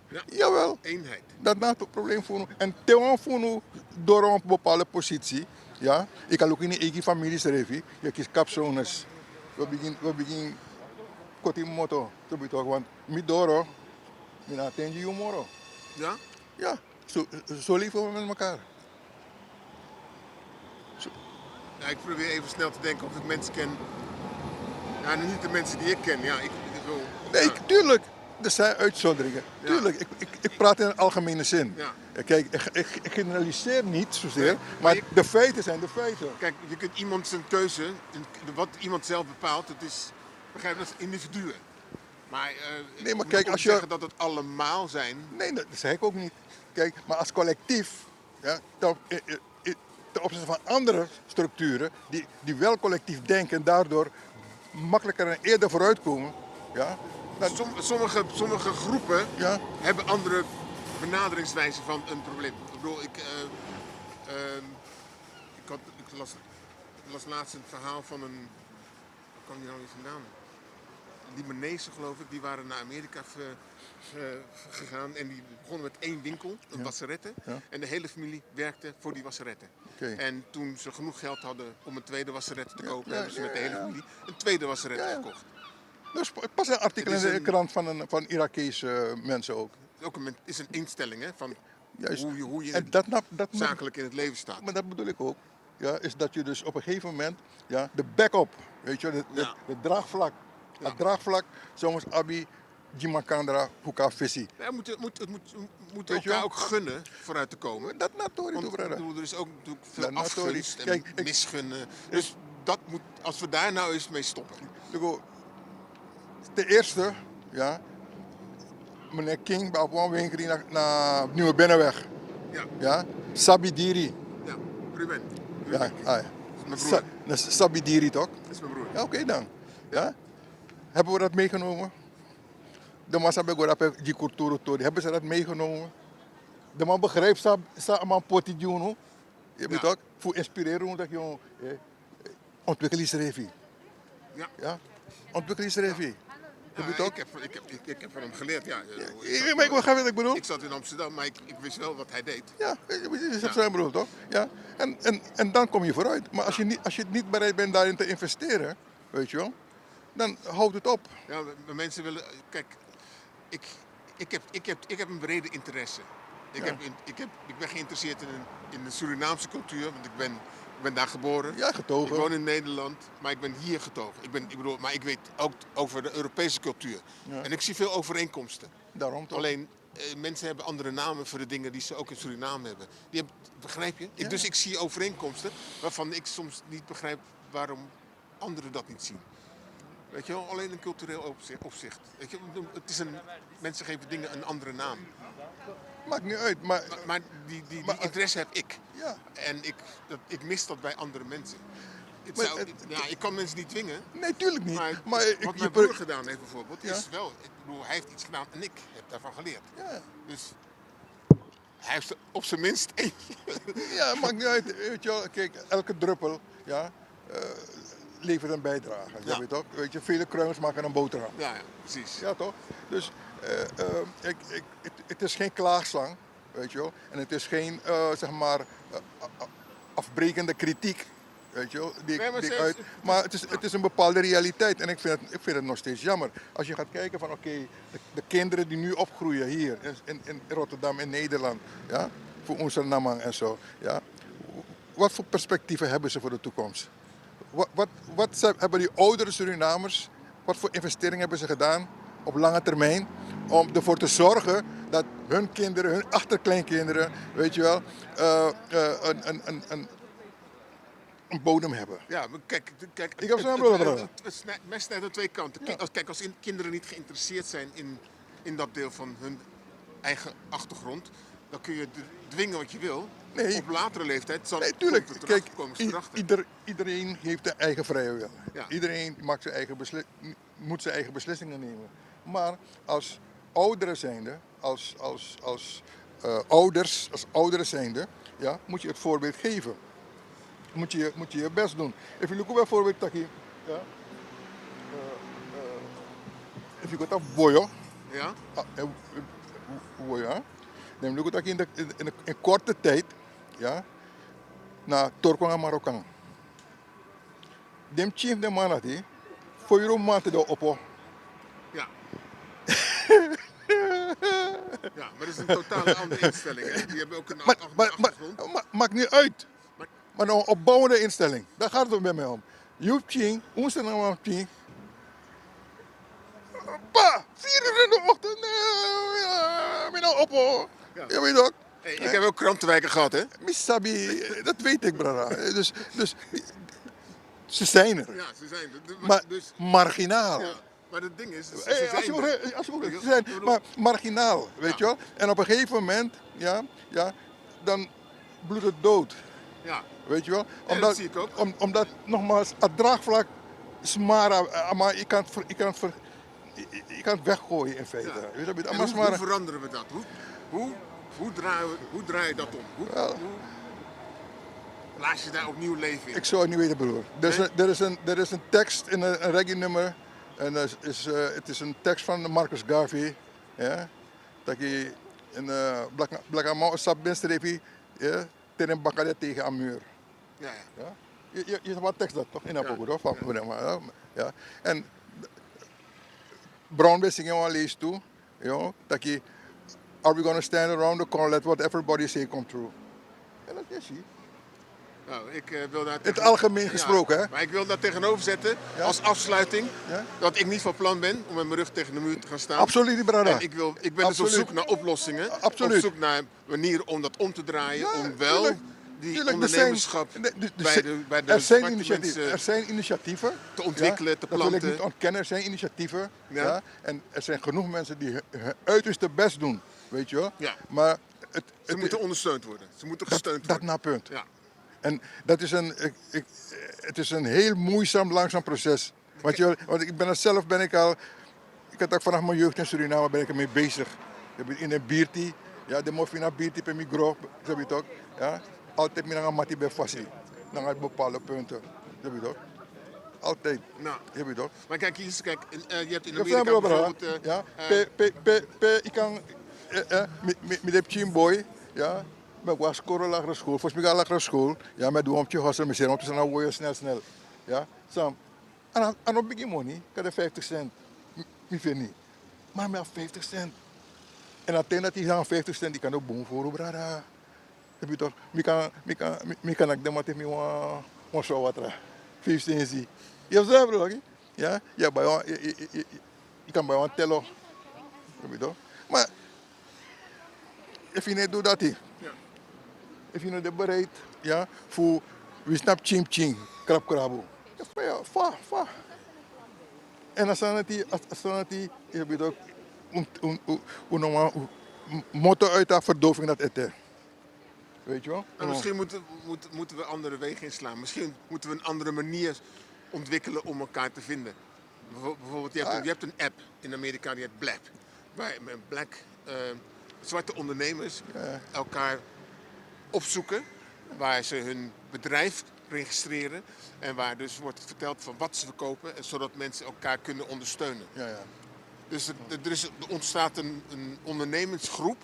[SPEAKER 2] Ja.
[SPEAKER 4] jawel.
[SPEAKER 2] Eenheid.
[SPEAKER 4] Dat is het probleem voor ons. En tegen voor door een bepaalde positie, ja, ik kan ook in eigen familie schrijven, je kiest kapzones. We beginnen kort in motto, te bedoelen, want met door, ik attend je moro.
[SPEAKER 2] Ja?
[SPEAKER 4] Ja, zo leven we met elkaar.
[SPEAKER 2] Ja, ik probeer even snel te denken of ik mensen ken. Ja, niet de mensen die ik ken. Ja, ik wil...
[SPEAKER 4] Nee,
[SPEAKER 2] ja.
[SPEAKER 4] tuurlijk, er zijn uitzonderingen.
[SPEAKER 2] Ja.
[SPEAKER 4] Tuurlijk, ik praat in een algemene zin.
[SPEAKER 2] Ja.
[SPEAKER 4] Kijk, ik generaliseer niet zozeer,
[SPEAKER 2] Nee, maar
[SPEAKER 4] maar
[SPEAKER 2] je-
[SPEAKER 4] de feiten zijn de feiten.
[SPEAKER 2] Kijk, je kunt iemand zijn keuze, wat iemand zelf bepaalt, het is, begrijp je, dat is individuen. Maar,
[SPEAKER 4] Nee, maar
[SPEAKER 2] om
[SPEAKER 4] kijk,
[SPEAKER 2] te
[SPEAKER 4] als je-
[SPEAKER 2] zeggen dat het allemaal zijn,
[SPEAKER 4] Nee, dat zeg ik ook niet. Kijk, maar als collectief, ja, ten opzichte van andere structuren die wel collectief denken en daardoor makkelijker en eerder vooruitkomen, ja, dan,
[SPEAKER 2] sommige groepen
[SPEAKER 4] ja,
[SPEAKER 2] hebben andere benaderingswijzen van een probleem. Ik bedoel, ik las laatst een verhaal van een, waar kwam die nou weer vandaan? Libanezen geloof ik, die waren naar Amerika gegaan en die begonnen met één winkel, een wasserette.
[SPEAKER 4] Ja.
[SPEAKER 2] En de hele familie werkte voor die wasserette.
[SPEAKER 4] Oké.
[SPEAKER 2] En toen ze genoeg geld hadden om een tweede wasserette te kopen,
[SPEAKER 4] ja,
[SPEAKER 2] hebben ze met de
[SPEAKER 4] ja,
[SPEAKER 2] hele
[SPEAKER 4] ja.
[SPEAKER 2] familie een tweede wasserette
[SPEAKER 4] Ja, ja.
[SPEAKER 2] gekocht.
[SPEAKER 4] dus pas een artikel
[SPEAKER 2] Het
[SPEAKER 4] in
[SPEAKER 2] is
[SPEAKER 4] de
[SPEAKER 2] een-
[SPEAKER 4] krant van Irakese mensen ook.
[SPEAKER 2] Het is ook is een instelling hè, van
[SPEAKER 4] Juist.
[SPEAKER 2] hoe je
[SPEAKER 4] En dat
[SPEAKER 2] zakelijk in het leven staat.
[SPEAKER 4] maar dat bedoel ik ook. Ja, is dat je dus op een gegeven moment, ja, de backup, weet je,
[SPEAKER 2] Ja.
[SPEAKER 4] het draagvlak.
[SPEAKER 2] Ja.
[SPEAKER 4] Het draagvlak, soms Abi, Jimakandra, Huka Vissi.
[SPEAKER 2] Ja, we moeten
[SPEAKER 4] Weet je
[SPEAKER 2] elkaar
[SPEAKER 4] wel?
[SPEAKER 2] ook gunnen vooruit te komen.
[SPEAKER 4] Dat natori
[SPEAKER 2] Want
[SPEAKER 4] toe,
[SPEAKER 2] ik
[SPEAKER 4] brada.
[SPEAKER 2] bedoel, er is ook natuurlijk veel
[SPEAKER 4] Dat natori.
[SPEAKER 2] afgunst en
[SPEAKER 4] Kijk, ik-
[SPEAKER 2] misgunnen. Dus dat moet, als we daar nou eens mee stoppen.
[SPEAKER 4] Ten eerste, ja, meneer King, bij een winkel naar Nieuwe Binnenweg.
[SPEAKER 2] Ja,
[SPEAKER 4] Ja, Sabidiri.
[SPEAKER 2] ja. Ruben.
[SPEAKER 4] Ja,
[SPEAKER 2] Ruben.
[SPEAKER 4] ah, ja.
[SPEAKER 2] mijn broer.
[SPEAKER 4] Dat is Sabidiri toch?
[SPEAKER 2] Dat is mijn broer.
[SPEAKER 4] Ja, oké dan. Ja. Hebben we dat meegenomen? De massa begorap die cultuur tori. Hebben ze dat meegenomen? De man begrijpt sa man poti juno. Je weet
[SPEAKER 2] Ja.
[SPEAKER 4] toch? Voor inspireren dat je ontwikkelingsrevi.
[SPEAKER 2] Ja.
[SPEAKER 4] Ja? Ontwikkelingsrevi. Je weet
[SPEAKER 2] Ja,
[SPEAKER 4] toch?
[SPEAKER 2] ik heb van hem geleerd, ja.
[SPEAKER 4] Maar ik begrijp wat ik bedoel.
[SPEAKER 2] Ik zat in Amsterdam, maar ik wist wel wat hij deed.
[SPEAKER 4] Ja, je
[SPEAKER 2] Ja.
[SPEAKER 4] hebt zijn bedoel toch? Ja. En dan kom je vooruit. Maar als je niet bereid bent daarin te investeren, weet je wel, dan houdt het op.
[SPEAKER 2] Ja, maar mensen willen... Kijk, ik heb een brede interesse. Ik ben geïnteresseerd in de Surinaamse cultuur, want ik ben daar geboren.
[SPEAKER 4] Ja,
[SPEAKER 2] Ik
[SPEAKER 4] getogen.
[SPEAKER 2] woon in Nederland, maar ik ben hier getogen. Maar ik weet ook over de Europese cultuur.
[SPEAKER 4] Ja.
[SPEAKER 2] En ik zie veel overeenkomsten.
[SPEAKER 4] Daarom toch?
[SPEAKER 2] Alleen, mensen hebben andere namen voor de dingen die ze ook in Suriname hebben. Begrijp je?
[SPEAKER 4] Ja.
[SPEAKER 2] Dus ik zie overeenkomsten waarvan ik soms niet begrijp waarom anderen dat niet zien. Weet je wel, alleen een cultureel opzicht. Weet je, mensen geven dingen een andere naam.
[SPEAKER 4] Maakt niet uit. Maar
[SPEAKER 2] Maar die
[SPEAKER 4] Maar-
[SPEAKER 2] interesse heb ik.
[SPEAKER 4] ja.
[SPEAKER 2] En ik mis dat bij andere mensen.
[SPEAKER 4] Maar
[SPEAKER 2] Ik kan mensen niet dwingen.
[SPEAKER 4] Nee, tuurlijk niet.
[SPEAKER 2] Maar,
[SPEAKER 4] Maar
[SPEAKER 2] wat
[SPEAKER 4] je
[SPEAKER 2] mijn broer gedaan heeft bijvoorbeeld,
[SPEAKER 4] Ja.
[SPEAKER 2] is wel... Ik bedoel, hij heeft iets gedaan en ik heb daarvan geleerd.
[SPEAKER 4] Ja.
[SPEAKER 2] Dus hij heeft er op zijn minst eentje.
[SPEAKER 4] Ja, maakt niet uit. Weet je wel, kijk, elke druppel ja, levert een bijdrage.
[SPEAKER 2] Ja.
[SPEAKER 4] Weet, toch? Weet je, vele kruimels maken een boterham.
[SPEAKER 2] Ja, precies.
[SPEAKER 4] Ja, toch? Dus het is geen klaagzang, weet je wel. En het is geen, zeg maar, afbrekende kritiek, weet je wel.
[SPEAKER 2] Nee, maar
[SPEAKER 4] Maar het is een bepaalde realiteit en ik vind het nog steeds jammer. Als je gaat kijken van oké, de kinderen die nu opgroeien hier in Rotterdam in Nederland, ja, voor onze Namang en zo, ja. Wat voor perspectieven hebben ze voor de toekomst? Hebben die oudere Surinamers, wat voor investeringen hebben ze gedaan op lange termijn om ervoor te zorgen dat hun kinderen, hun achterkleinkinderen, weet je wel, een bodem hebben.
[SPEAKER 2] Ja, maar kijk,
[SPEAKER 4] Ik heb zo'n bril.
[SPEAKER 2] het mes snijdt aan twee kanten.
[SPEAKER 4] Ja.
[SPEAKER 2] Als kinderen niet geïnteresseerd zijn in dat deel van hun eigen achtergrond, dan kun je dwingen wat je wil.
[SPEAKER 4] Nee.
[SPEAKER 2] Op latere leeftijd zal
[SPEAKER 4] Nee, tuurlijk. Kijk,
[SPEAKER 2] komen ze erachter.
[SPEAKER 4] iedereen heeft een eigen vrije wil.
[SPEAKER 2] Ja.
[SPEAKER 4] Iedereen maakt moet zijn eigen beslissingen nemen. Maar als ouderen zijnde, als ouderen zijnde, ja, moet je het voorbeeld geven. Moet je best doen. If you look bijvoorbeeld, Taki, ja, if you go to Boyo,
[SPEAKER 2] Ja?
[SPEAKER 4] Boyo, dan look at in korte tijd, ja, naar Torkong en Marokkaan. Dem chief de manati, voor je maand de oppo.
[SPEAKER 2] Ja. Ja, maar dat is een totaal andere instelling. Hè? Die hebben ook een andere achtergrond.
[SPEAKER 4] Maakt niet uit. Maar een opbouwende instelling, daar gaat het bij mij om. Joep Ching, ons en dan Ching. Pa, 4 uur in de ochtend, ben nou oppo.
[SPEAKER 2] Ja.
[SPEAKER 4] Je weet ook.
[SPEAKER 2] Hey, ik heb ook krantenwijken gehad, hè?
[SPEAKER 4] Misabi, dat weet ik, brada. Dus ze zijn er.
[SPEAKER 2] Ja, ze zijn er.
[SPEAKER 4] Maar
[SPEAKER 2] Dus,
[SPEAKER 4] marginaal.
[SPEAKER 2] ja, maar het ding is, ze
[SPEAKER 4] Als
[SPEAKER 2] zijn
[SPEAKER 4] je
[SPEAKER 2] er.
[SPEAKER 4] ze zijn maar marginaal, weet je wel. En op een gegeven moment, ja, dan bloedt het dood.
[SPEAKER 2] Ja.
[SPEAKER 4] Weet je wel?
[SPEAKER 2] Ja, dat zie ik ook.
[SPEAKER 4] Omdat, nogmaals, het draagvlak is maar je kan het weggooien in feite.
[SPEAKER 2] Ja.
[SPEAKER 4] Weet je wat ik
[SPEAKER 2] En
[SPEAKER 4] bedoel?
[SPEAKER 2] hoe veranderen we dat? Hoe draai je dat om? Hoe blaas je daar opnieuw leven in?
[SPEAKER 4] Ik zou het niet weten, broer. Er is een tekst in een reggae nummer. En het is een tekst van Marcus Garvey. Ja? Dat je een blakama sap benstreepie, ja, tegen bakkerij tegen een muur.
[SPEAKER 2] Ja, ja.
[SPEAKER 4] Ja? Je hebt wat tekst dat toch? In Apogo, ja. Ja. En Brown bij zingen wel lees toe. Dat je, are we gonna stand around the corner, let what everybody say come true. En dat is hij.
[SPEAKER 2] Nou, ik wil daar
[SPEAKER 4] In het algemeen gesproken, hè?
[SPEAKER 2] Maar ik wil dat tegenover zetten
[SPEAKER 4] Ja.
[SPEAKER 2] als afsluiting.
[SPEAKER 4] Ja?
[SPEAKER 2] Dat ik niet van plan ben om met mijn rug tegen de muur te gaan staan.
[SPEAKER 4] Absoluut, brada.
[SPEAKER 2] En ik ben dus op
[SPEAKER 4] Absoluut.
[SPEAKER 2] zoek naar oplossingen.
[SPEAKER 4] Absoluut.
[SPEAKER 2] Op zoek naar manieren om dat om te draaien.
[SPEAKER 4] Ja,
[SPEAKER 2] om wel
[SPEAKER 4] tuurlijk.
[SPEAKER 2] die
[SPEAKER 4] Tuurlijk,
[SPEAKER 2] ondernemerschap bij de
[SPEAKER 4] er zijn
[SPEAKER 2] zwarte mensen
[SPEAKER 4] er zijn initiatieven
[SPEAKER 2] te ontwikkelen, te
[SPEAKER 4] Dat wil ik
[SPEAKER 2] planten.
[SPEAKER 4] niet ontkennen. Er zijn initiatieven.
[SPEAKER 2] Ja.
[SPEAKER 4] Ja. En er zijn genoeg mensen die hun uiterste best doen. Weet je wel?
[SPEAKER 2] Ja.
[SPEAKER 4] Maar
[SPEAKER 2] Ze moeten ondersteund worden. Ze moeten gesteund
[SPEAKER 4] dat
[SPEAKER 2] worden.
[SPEAKER 4] na punt.
[SPEAKER 2] Ja.
[SPEAKER 4] En dat is het is een heel moeizaam, langzaam proces. Want ik ben er zelf ik had ook vanaf mijn jeugd in Suriname ben ik ermee bezig. In een biertie, ja, de morfina biertie per micro, zeg je toch? Ja, altijd meer naar mati bij fassie, naar bepaalde punten, zeg je toch? Altijd,
[SPEAKER 2] Nou,
[SPEAKER 4] zeg je toch?
[SPEAKER 2] maar kijk, je hebt in
[SPEAKER 4] Je
[SPEAKER 2] Amerika
[SPEAKER 4] hebt
[SPEAKER 2] bijvoorbeeld...
[SPEAKER 4] ja, ik kan, met de chimboy, ja, met was scoren lagere school, volgens mij lagere school, ja, met doemtje hossen, met z'n op te zijn, dan snel, ja, Sam, en op begin money, ik had de 50 cent, ik vind niet, maar met 50 cent, en uiteindelijk die gaan 50 cent, die kan ook boom voor, brada, heb je toch, ik kan ik de mat even een zo wat ra, 15 zie, je hebt zelf bro, ja, ja, bij je kan bij een tellen, heb je toch, maar, if je niet doet dat hier. If je niet bereid, ja, voor wie snap ching ching, krab krabu. Ja, fa. En als dan die, je weet ook, motto uit de verdoving dat eten. Weet je wel?
[SPEAKER 2] Nou, misschien moeten we andere wegen inslaan. Misschien moeten we een andere manier ontwikkelen om elkaar te vinden. Bijvoorbeeld, je hebt een app in Amerika die heet Blab. Waar zwarte ondernemers elkaar opzoeken. Waar ze hun bedrijf registreren. En waar dus wordt verteld van wat ze verkopen. Zodat mensen elkaar kunnen ondersteunen.
[SPEAKER 4] Ja.
[SPEAKER 2] Dus er ontstaat een ondernemingsgroep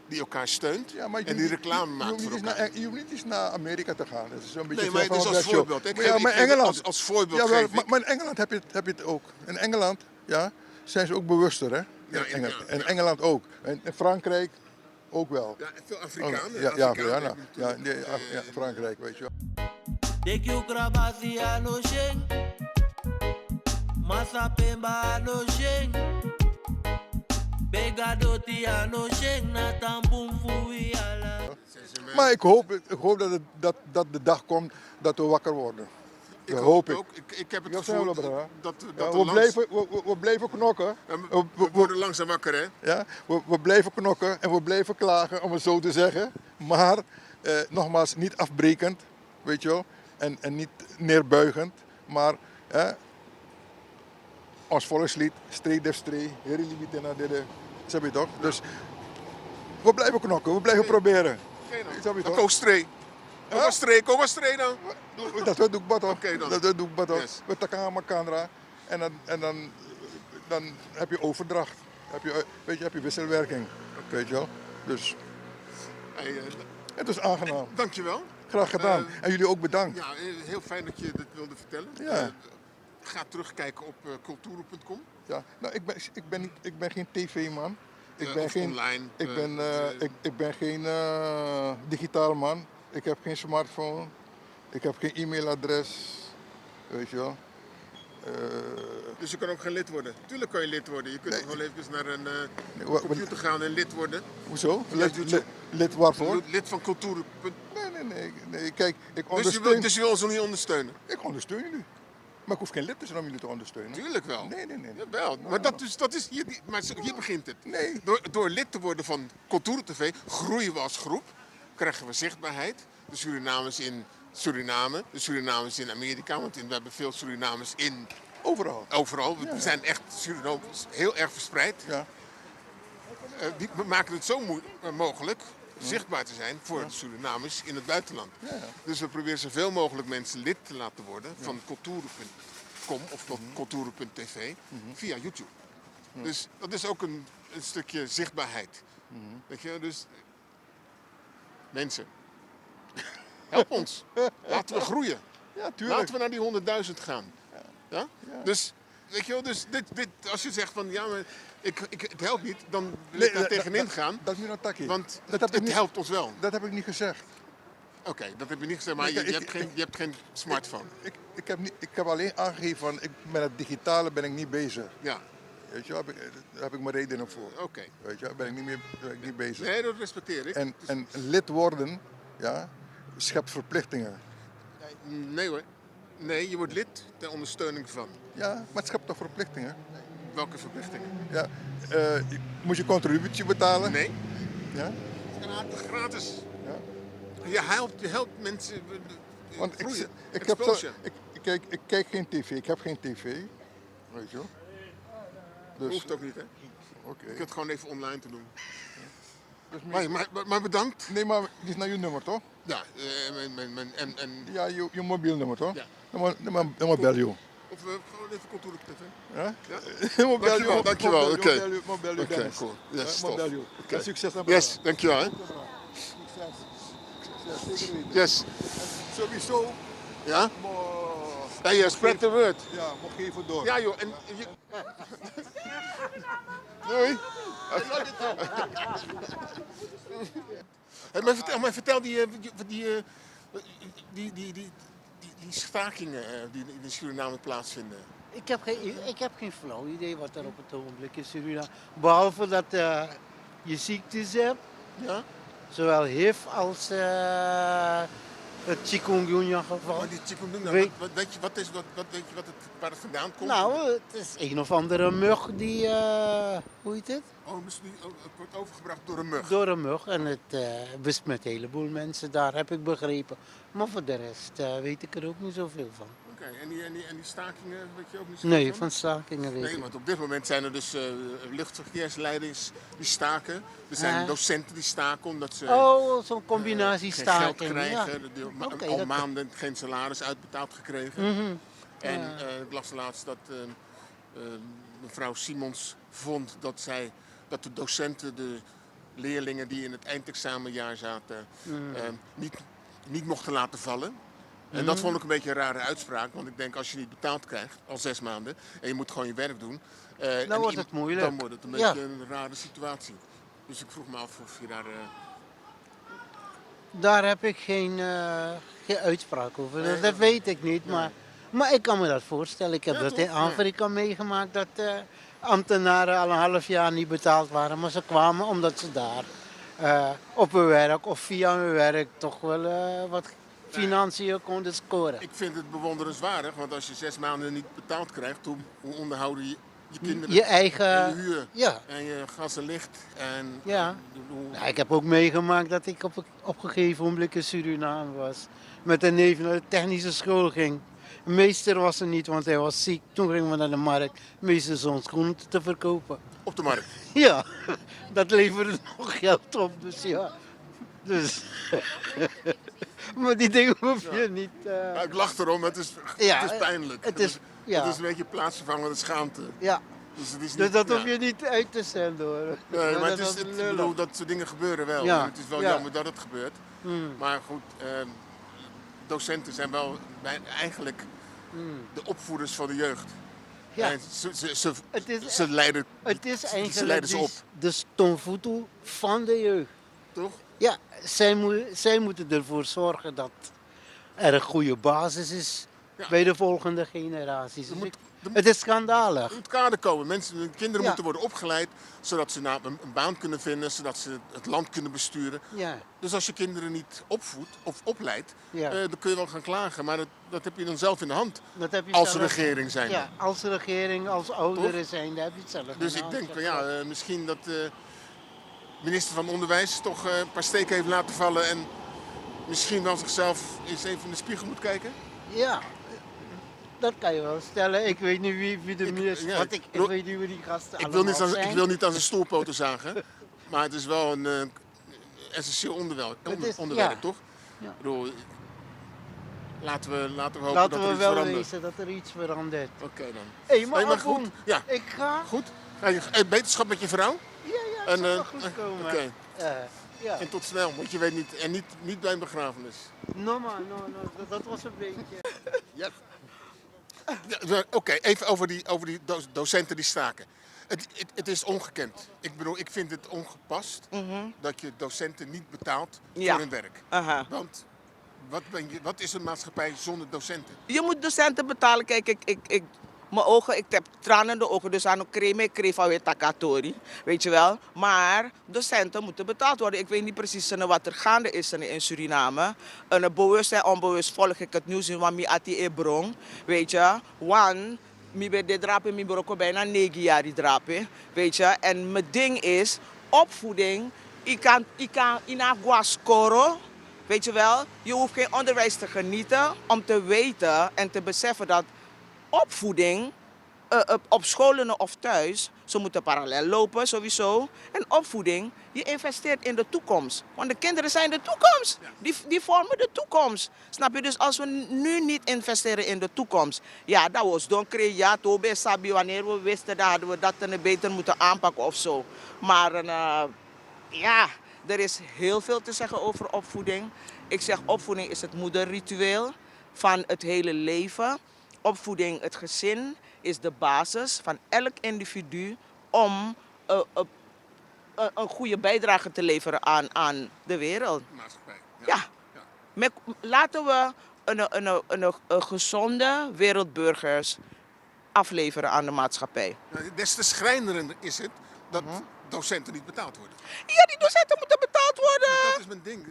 [SPEAKER 2] die elkaar steunt
[SPEAKER 4] Ja, maar
[SPEAKER 2] en die reclame maakt voor elkaar.
[SPEAKER 4] Je hoeft niet eens naar Amerika te gaan. Dat is zo'n beetje
[SPEAKER 2] Nee, maar het is
[SPEAKER 4] van
[SPEAKER 2] als
[SPEAKER 4] show.
[SPEAKER 2] voorbeeld. Ik
[SPEAKER 4] Maar ja,
[SPEAKER 2] geef-
[SPEAKER 4] maar
[SPEAKER 2] ik geef het
[SPEAKER 4] Engeland,
[SPEAKER 2] als voorbeeld
[SPEAKER 4] jawel,
[SPEAKER 2] geef ik.
[SPEAKER 4] maar in Engeland heb je het ook. In Engeland, ja, zijn ze ook bewuster, hè?
[SPEAKER 2] Ja,
[SPEAKER 4] In Engeland ook. En in Frankrijk ook wel.
[SPEAKER 2] Ja, veel Afrikanen.
[SPEAKER 4] Ja,
[SPEAKER 2] Afrikanen
[SPEAKER 4] ja,
[SPEAKER 2] hebben natuurlijk,
[SPEAKER 4] ja, Frankrijk, weet je wel.
[SPEAKER 5] Dekyo krabasi ano sheng Masa pemba ano sheng Bega doti ano sheng Na tampum fui ala
[SPEAKER 4] Maar ik hoop dat de dag komt dat we wakker worden.
[SPEAKER 2] Ik
[SPEAKER 4] Dat
[SPEAKER 2] hoop
[SPEAKER 4] hoop
[SPEAKER 2] het
[SPEAKER 4] ik.
[SPEAKER 2] ook. Ik heb het
[SPEAKER 4] Ja,
[SPEAKER 2] gevoel
[SPEAKER 4] snel, bro.
[SPEAKER 2] dat
[SPEAKER 4] Ja,
[SPEAKER 2] we
[SPEAKER 4] we blijven knokken.
[SPEAKER 2] we worden langzaam wakker, hè?
[SPEAKER 4] Ja, we blijven knokken en we blijven klagen, om het zo te zeggen. Maar nogmaals, niet afbrekend, weet je wel. En niet neerbuigend. Maar ons volkslied, Stree def stree, Heri Libitena dede. Snap je toch? Dus we blijven knokken, we blijven proberen. Snap je
[SPEAKER 2] Dan
[SPEAKER 4] toch?
[SPEAKER 2] koos Stree. Kom maar Stree dan.
[SPEAKER 4] Dat we doen wat
[SPEAKER 2] Oké dan.
[SPEAKER 4] Dat we doen wat
[SPEAKER 2] Yes.
[SPEAKER 4] We takken aan elkaar en dan heb je overdracht. Heb je wisselwerking. Weet je wel? Dus
[SPEAKER 2] Hey,
[SPEAKER 4] het is aangenaam.
[SPEAKER 2] dankjewel.
[SPEAKER 4] Graag gedaan. En jullie ook bedankt.
[SPEAKER 2] Ja, heel fijn dat je dit wilde vertellen.
[SPEAKER 4] Ja.
[SPEAKER 2] Ga terugkijken op culturen.com.
[SPEAKER 4] Ja. Nou, ik ben geen tv-man. Ik ben
[SPEAKER 2] Of
[SPEAKER 4] geen,
[SPEAKER 2] online.
[SPEAKER 4] ik ben geen digitaal man. Ik heb geen smartphone. Ik heb geen e-mailadres. Weet je wel.
[SPEAKER 2] Dus je kan ook geen lid worden. Tuurlijk kan je lid worden. Je kunt
[SPEAKER 4] Nee.
[SPEAKER 2] gewoon even naar een
[SPEAKER 4] wat-
[SPEAKER 2] computer gaan en lid worden.
[SPEAKER 4] Hoezo?
[SPEAKER 2] Ja, YouTube.
[SPEAKER 4] Lid waarvoor?
[SPEAKER 2] Lid van culturen.
[SPEAKER 4] Nee. Kijk,
[SPEAKER 2] Dus je wil ons nog niet ondersteunen?
[SPEAKER 4] Ik ondersteun jullie. Maar ik hoef geen lid te zijn om jullie te ondersteunen.
[SPEAKER 2] Tuurlijk wel.
[SPEAKER 4] Nee.
[SPEAKER 2] Jawel. Maar dat is hier begint het.
[SPEAKER 4] Nee.
[SPEAKER 2] Door lid te worden van Culturen TV groeien we als groep. Krijgen we zichtbaarheid. De Surinamers in Suriname, de Surinamers in Amerika. Want we hebben veel Surinamers
[SPEAKER 4] Overal.
[SPEAKER 2] overal. We zijn echt Surinamers heel erg verspreid.
[SPEAKER 4] Ja.
[SPEAKER 2] We maken het zo mogelijk zichtbaar te zijn voor de Surinamers in het buitenland. Dus we proberen zoveel mogelijk mensen lid te laten worden van culturen.com of culturen.tv via YouTube. Dus dat is ook een stukje zichtbaarheid. Weet je, dus mensen, help ons. Laten we groeien.
[SPEAKER 4] Ja, tuurlijk.
[SPEAKER 2] Laten we naar die 100.000 gaan. Ja? Dus, weet je wel, dus als je zegt van ja, maar het helpt niet, dan wil ik daar tegenin gaan.
[SPEAKER 4] Dat is niet een takkie.
[SPEAKER 2] Want
[SPEAKER 4] Dat heb ik
[SPEAKER 2] het
[SPEAKER 4] niet-
[SPEAKER 2] helpt ons wel.
[SPEAKER 4] Dat heb ik niet gezegd.
[SPEAKER 2] Oké, dat heb je niet gezegd, maar
[SPEAKER 4] Nee,
[SPEAKER 2] je hebt geen smartphone.
[SPEAKER 4] Ik heb alleen aangegeven van met het digitale ben ik niet bezig.
[SPEAKER 2] Ja,
[SPEAKER 4] Weet je, daar heb ik mijn redenen voor.
[SPEAKER 2] oké.
[SPEAKER 4] Weet je, daar ben ik niet bezig.
[SPEAKER 2] Nee, dat respecteer ik.
[SPEAKER 4] En lid worden, ja, schept verplichtingen.
[SPEAKER 2] Nee hoor. Nee, je wordt lid ter ondersteuning van.
[SPEAKER 4] Ja, maar het schept toch verplichtingen?
[SPEAKER 2] Welke verplichtingen?
[SPEAKER 4] Ja, moet je contributie betalen?
[SPEAKER 2] Nee,
[SPEAKER 4] Ja?
[SPEAKER 2] gratis.
[SPEAKER 4] Ja?
[SPEAKER 2] Je helpt mensen
[SPEAKER 4] Want
[SPEAKER 2] groeien.
[SPEAKER 4] ik, heb
[SPEAKER 2] Exposure.
[SPEAKER 4] ik kijk geen tv, ik heb geen tv. Weet je wel? Dus,
[SPEAKER 2] Hoeft ook niet, hè?
[SPEAKER 4] oké.
[SPEAKER 2] Je kunt het gewoon even online te doen.
[SPEAKER 4] Dus
[SPEAKER 2] Maar bedankt.
[SPEAKER 4] nee, maar dit is naar je nummer toch?
[SPEAKER 2] Ja, en
[SPEAKER 4] Ja, je mobielnummer toch?
[SPEAKER 2] Ja.
[SPEAKER 4] Dan maar bel je.
[SPEAKER 2] of gewoon even cultuur op tv.
[SPEAKER 4] Ja?
[SPEAKER 2] Ja? Dankjewel, oké.
[SPEAKER 4] Bel je,
[SPEAKER 2] Oké,
[SPEAKER 4] Dennis.
[SPEAKER 2] cool. Yes,
[SPEAKER 4] Ja,
[SPEAKER 2] tof.
[SPEAKER 4] bel je.
[SPEAKER 2] Oké.
[SPEAKER 4] En succes naar
[SPEAKER 2] Yes, dankjewel. Hè?
[SPEAKER 4] Succes. Succes, zeker weten.
[SPEAKER 2] Yes.
[SPEAKER 4] Sowieso,
[SPEAKER 2] Ja?
[SPEAKER 4] maar,
[SPEAKER 2] Hey, spread the word.
[SPEAKER 4] ja, maar geef het door.
[SPEAKER 2] Ja joh, Doei. Hey, maar vertel die stakingen die in Suriname plaatsvinden.
[SPEAKER 6] Ik heb geen flauw idee wat er op het ogenblik in Suriname. Behalve dat je ziektes hebt,
[SPEAKER 2] Ja?
[SPEAKER 6] zowel HIV als het chikungunya geval.
[SPEAKER 2] Maar die chikungunya,
[SPEAKER 6] Weet-
[SPEAKER 2] weet je wat het, waar het vandaan komt?
[SPEAKER 6] Nou, het is een of andere mug die, hoe heet het?
[SPEAKER 2] Het wordt overgebracht door een mug.
[SPEAKER 6] Door een mug en het besmet een heleboel mensen daar, heb ik begrepen. Maar voor de rest weet ik er ook niet zoveel van.
[SPEAKER 2] Oké, en die stakingen weet je ook niet zo
[SPEAKER 6] Nee, van stakingen weet
[SPEAKER 2] Nee,
[SPEAKER 6] ik.
[SPEAKER 2] want op dit moment zijn er dus luchtverkeersleiders die staken. Er zijn docenten die staken omdat ze
[SPEAKER 6] Oh, zo'n combinatie
[SPEAKER 2] geen geld
[SPEAKER 6] staking.
[SPEAKER 2] krijgen.
[SPEAKER 6] Ja.
[SPEAKER 2] Die
[SPEAKER 6] Oké,
[SPEAKER 2] al
[SPEAKER 6] dat-
[SPEAKER 2] maanden geen salaris uitbetaald gekregen.
[SPEAKER 6] Mhm.
[SPEAKER 2] En ik las laatst dat mevrouw Simons vond dat de docenten de leerlingen die in het eindexamenjaar zaten niet mochten laten vallen. En dat vond ik een beetje een rare uitspraak, want ik denk als je niet betaald krijgt, al 6 maanden, en je moet gewoon je werk doen,
[SPEAKER 6] Dan wordt het moeilijk.
[SPEAKER 2] Dan wordt het een beetje een rare situatie. Dus ik vroeg me af of je daar...
[SPEAKER 6] Daar heb ik geen uitspraak over. Dat weet ik niet. Maar ik kan me dat voorstellen. Ik heb
[SPEAKER 2] Ja,
[SPEAKER 6] dat
[SPEAKER 2] toch?
[SPEAKER 6] in Afrika meegemaakt. Dat ambtenaren al een half jaar niet betaald waren. Maar ze kwamen omdat ze daar op hun werk of via hun werk toch wel wat financiën konden scoren.
[SPEAKER 2] Ik vind het bewonderenswaardig, want als je 6 maanden niet betaald krijgt, hoe onderhouden je kinderen
[SPEAKER 6] Je eigen...
[SPEAKER 2] en je huur
[SPEAKER 6] Ja.
[SPEAKER 2] en je gas en licht? En,
[SPEAKER 6] Ja. Ja, ik heb ook meegemaakt dat ik op een gegeven moment in Suriname was. Met een neef naar de technische school ging. De meester was er niet, want hij was ziek. Toen gingen we naar de markt. De meester stond schoenen te verkopen.
[SPEAKER 2] Op de markt.
[SPEAKER 6] Ja, dat leverde nog geld op, dus ja. Dus. Maar die dingen hoef je niet...
[SPEAKER 2] Ja, ik lach erom, het is pijnlijk.
[SPEAKER 6] Het is
[SPEAKER 2] een beetje plaatsvervangende schaamte.
[SPEAKER 6] Ja.
[SPEAKER 2] Dus, het is
[SPEAKER 6] Dus
[SPEAKER 2] niet,
[SPEAKER 6] dat hoef je niet uit te zenden hoor.
[SPEAKER 2] Nee, maar
[SPEAKER 6] dat
[SPEAKER 2] ik bedoel, dat soort dingen gebeuren wel.
[SPEAKER 6] Ja.
[SPEAKER 2] En het is wel
[SPEAKER 6] Ja.
[SPEAKER 2] jammer dat het gebeurt. Maar goed, docenten zijn wel eigenlijk de opvoeders van de jeugd.
[SPEAKER 6] Ja.
[SPEAKER 2] En
[SPEAKER 6] Het is-
[SPEAKER 2] ze leiden,
[SPEAKER 6] Het is
[SPEAKER 2] ze
[SPEAKER 6] eigenlijk
[SPEAKER 2] leiden ze op,
[SPEAKER 6] de stomvoetel van de jeugd.
[SPEAKER 2] toch?
[SPEAKER 6] Ja, zij moeten ervoor zorgen dat er een goede basis is
[SPEAKER 2] Ja.
[SPEAKER 6] bij de volgende generaties. Dus
[SPEAKER 2] moet-
[SPEAKER 6] het is schandalig.
[SPEAKER 2] In het kader komen. Kinderen
[SPEAKER 6] Ja.
[SPEAKER 2] moeten worden opgeleid, zodat ze een baan kunnen vinden, zodat ze het land kunnen besturen.
[SPEAKER 6] Ja,
[SPEAKER 2] Dus als je kinderen niet opvoedt of opleidt,
[SPEAKER 6] Ja.
[SPEAKER 2] dan kun je wel gaan klagen. Maar dat heb je dan zelf in de hand.
[SPEAKER 6] dat heb je
[SPEAKER 2] Als
[SPEAKER 6] zelf-
[SPEAKER 2] regering zijn.
[SPEAKER 6] Ja, als regering, als ouderen zijn, heb je het zelf.
[SPEAKER 2] Dus
[SPEAKER 6] in
[SPEAKER 2] ik
[SPEAKER 6] de
[SPEAKER 2] denk
[SPEAKER 6] hand.
[SPEAKER 2] van ja, misschien dat de minister van Onderwijs toch een paar steken heeft laten vallen en misschien wel zichzelf eens even in de spiegel moet kijken.
[SPEAKER 6] Ja, dat kan je wel stellen. Ik weet niet wie de minister
[SPEAKER 2] ja,
[SPEAKER 6] want ik
[SPEAKER 2] ik-
[SPEAKER 6] weet niet wie die gasten
[SPEAKER 2] Ik
[SPEAKER 6] allemaal zijn.
[SPEAKER 2] wil niet aan zijn stoelpoten zagen, maar het is wel een essentieel onderwerp,
[SPEAKER 6] ja.
[SPEAKER 2] toch?
[SPEAKER 6] Ja.
[SPEAKER 2] Ik bedoel, laten we hopen
[SPEAKER 6] Laten
[SPEAKER 2] dat er
[SPEAKER 6] we
[SPEAKER 2] iets
[SPEAKER 6] wel
[SPEAKER 2] verandert.
[SPEAKER 6] wezen dat er iets verandert.
[SPEAKER 2] Oké dan.
[SPEAKER 6] Hé, maar,
[SPEAKER 2] Hey, maar
[SPEAKER 6] Abon,
[SPEAKER 2] goed, ja.
[SPEAKER 6] ik ga...
[SPEAKER 2] Goed. Beterschap met je vrouw.
[SPEAKER 6] Ja, het
[SPEAKER 2] En,
[SPEAKER 6] zal wel goed komen.
[SPEAKER 2] oké.
[SPEAKER 6] Ja.
[SPEAKER 2] En tot snel, want je weet niet, en niet bij een begrafenis.
[SPEAKER 6] No man, dat was een beetje...
[SPEAKER 2] Ja. Oké, even over die docenten die staken. Het is ongekend. Ik bedoel, ik vind het ongepast dat je docenten niet betaalt
[SPEAKER 7] Ja.
[SPEAKER 2] voor hun werk.
[SPEAKER 7] Aha.
[SPEAKER 2] Want wat is een maatschappij zonder docenten?
[SPEAKER 7] Je moet docenten betalen. Kijk, mijn ogen, ik heb tranen in de ogen, dus aan ik kreeg alweer takatori, weet je wel. Maar docenten moeten betaald worden. Ik weet niet precies wat er gaande is in Suriname. Bewust en onbewust volg ik het nieuws in Wami Ati Ebrong, weet je. Want mi ben de drapen, mi ben ook bijna 9 jaar die drapen, weet je. En mijn ding is, opvoeding, ik kan in agua scoren. Weet je wel, je hoeft geen onderwijs te genieten om te weten en te beseffen dat opvoeding op scholen of thuis, ze moeten parallel lopen sowieso. En opvoeding, je investeert in de toekomst. Want de kinderen zijn de toekomst. Die vormen de toekomst. Snap je? Dus als we nu niet investeren in de toekomst, ja, dat was donker, ja, tobe sabi, wanneer we wisten, dat hadden we dat beter moeten aanpakken of zo. Maar ja, er is heel veel te zeggen over opvoeding. Ik zeg, opvoeding is het moederritueel van het hele leven. Opvoeding, het gezin, is de basis van elk individu om een goede bijdrage te leveren aan de wereld.
[SPEAKER 2] Maatschappij.
[SPEAKER 7] Ja. Laten we een gezonde wereldburgers afleveren aan de maatschappij.
[SPEAKER 2] Des te schrijnender is het dat docenten niet betaald worden.
[SPEAKER 7] Ja, die docenten moeten betaald worden.
[SPEAKER 2] Dat is mijn ding.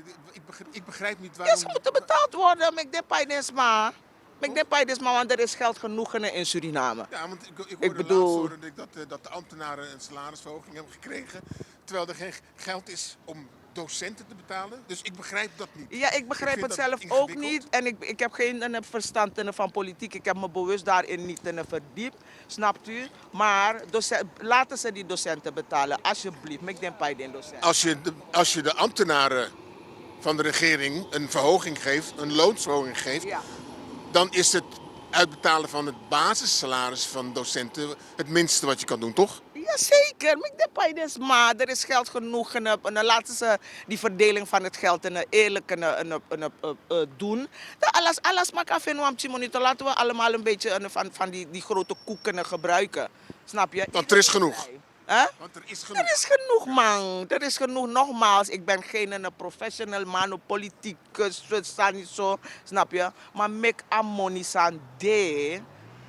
[SPEAKER 2] Ik begrijp niet
[SPEAKER 7] Ja,
[SPEAKER 2] waarom...
[SPEAKER 7] ze moeten betaald worden. Maar ik denk bij dit maar, want er is geld genoeg in Suriname.
[SPEAKER 2] Ja, want ik hoorde
[SPEAKER 7] Ik bedoel-
[SPEAKER 2] laatst dat de ambtenaren een salarisverhoging hebben gekregen, terwijl er geen geld is om docenten te betalen. Dus ik begrijp dat niet.
[SPEAKER 7] Ja, ik begrijp
[SPEAKER 2] vind
[SPEAKER 7] het
[SPEAKER 2] dat
[SPEAKER 7] zelf ook
[SPEAKER 2] ingewikkeld.
[SPEAKER 7] niet. En ik heb geen verstand van politiek. Ik heb me bewust daarin niet verdiept. Snapt u? Maar laten ze die docenten betalen, alsjeblieft. Ik denk bij de docenten.
[SPEAKER 2] Als je de ambtenaren van de regering een verhoging geeft, een loonsverhoging geeft,
[SPEAKER 7] Ja.
[SPEAKER 2] dan is het uitbetalen van het basissalaris van docenten het minste wat je kan doen, toch?
[SPEAKER 7] Jazeker, maar ik denk dus, maar er is geld genoeg en laten ze die verdeling van het geld eerlijk doen. Alles maar kan vinden, laten we allemaal een beetje van die grote koeken gebruiken. Snap je?
[SPEAKER 2] Want er is genoeg.
[SPEAKER 7] Hè?
[SPEAKER 2] Want er is genoeg.
[SPEAKER 7] Er is genoeg, man. Er is genoeg. Nogmaals, ik ben geen professional man, een politicus, zo, snap je? Maar make a money de.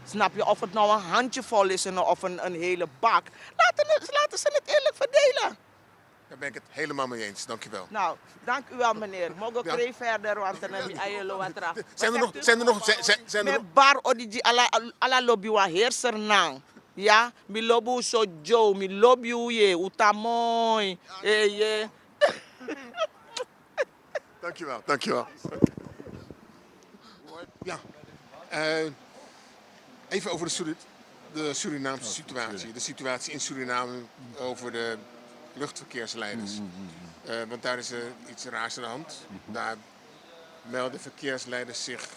[SPEAKER 7] Snap je? Of het nou een handjevol is of een hele bak. Laten ze het eerlijk verdelen.
[SPEAKER 2] Daar ben ik het helemaal mee eens. Dankjewel.
[SPEAKER 7] Nou, dank u wel, meneer. Mogen we
[SPEAKER 2] Ja.
[SPEAKER 7] verder, want dan heb je ayelo wat eraf.
[SPEAKER 2] Zijn er nog... Zijn er nog...
[SPEAKER 7] Met bar odiji ala lobby wa heerser nang. Ja, mi lobu so Joe, mi lobby je, utamoy. Je.
[SPEAKER 2] Dankjewel, dankjewel. Ja, even over de Surinaamse situatie. De situatie in Suriname over de luchtverkeersleiders. Want daar is iets raars aan de hand. Daar melden verkeersleiders zich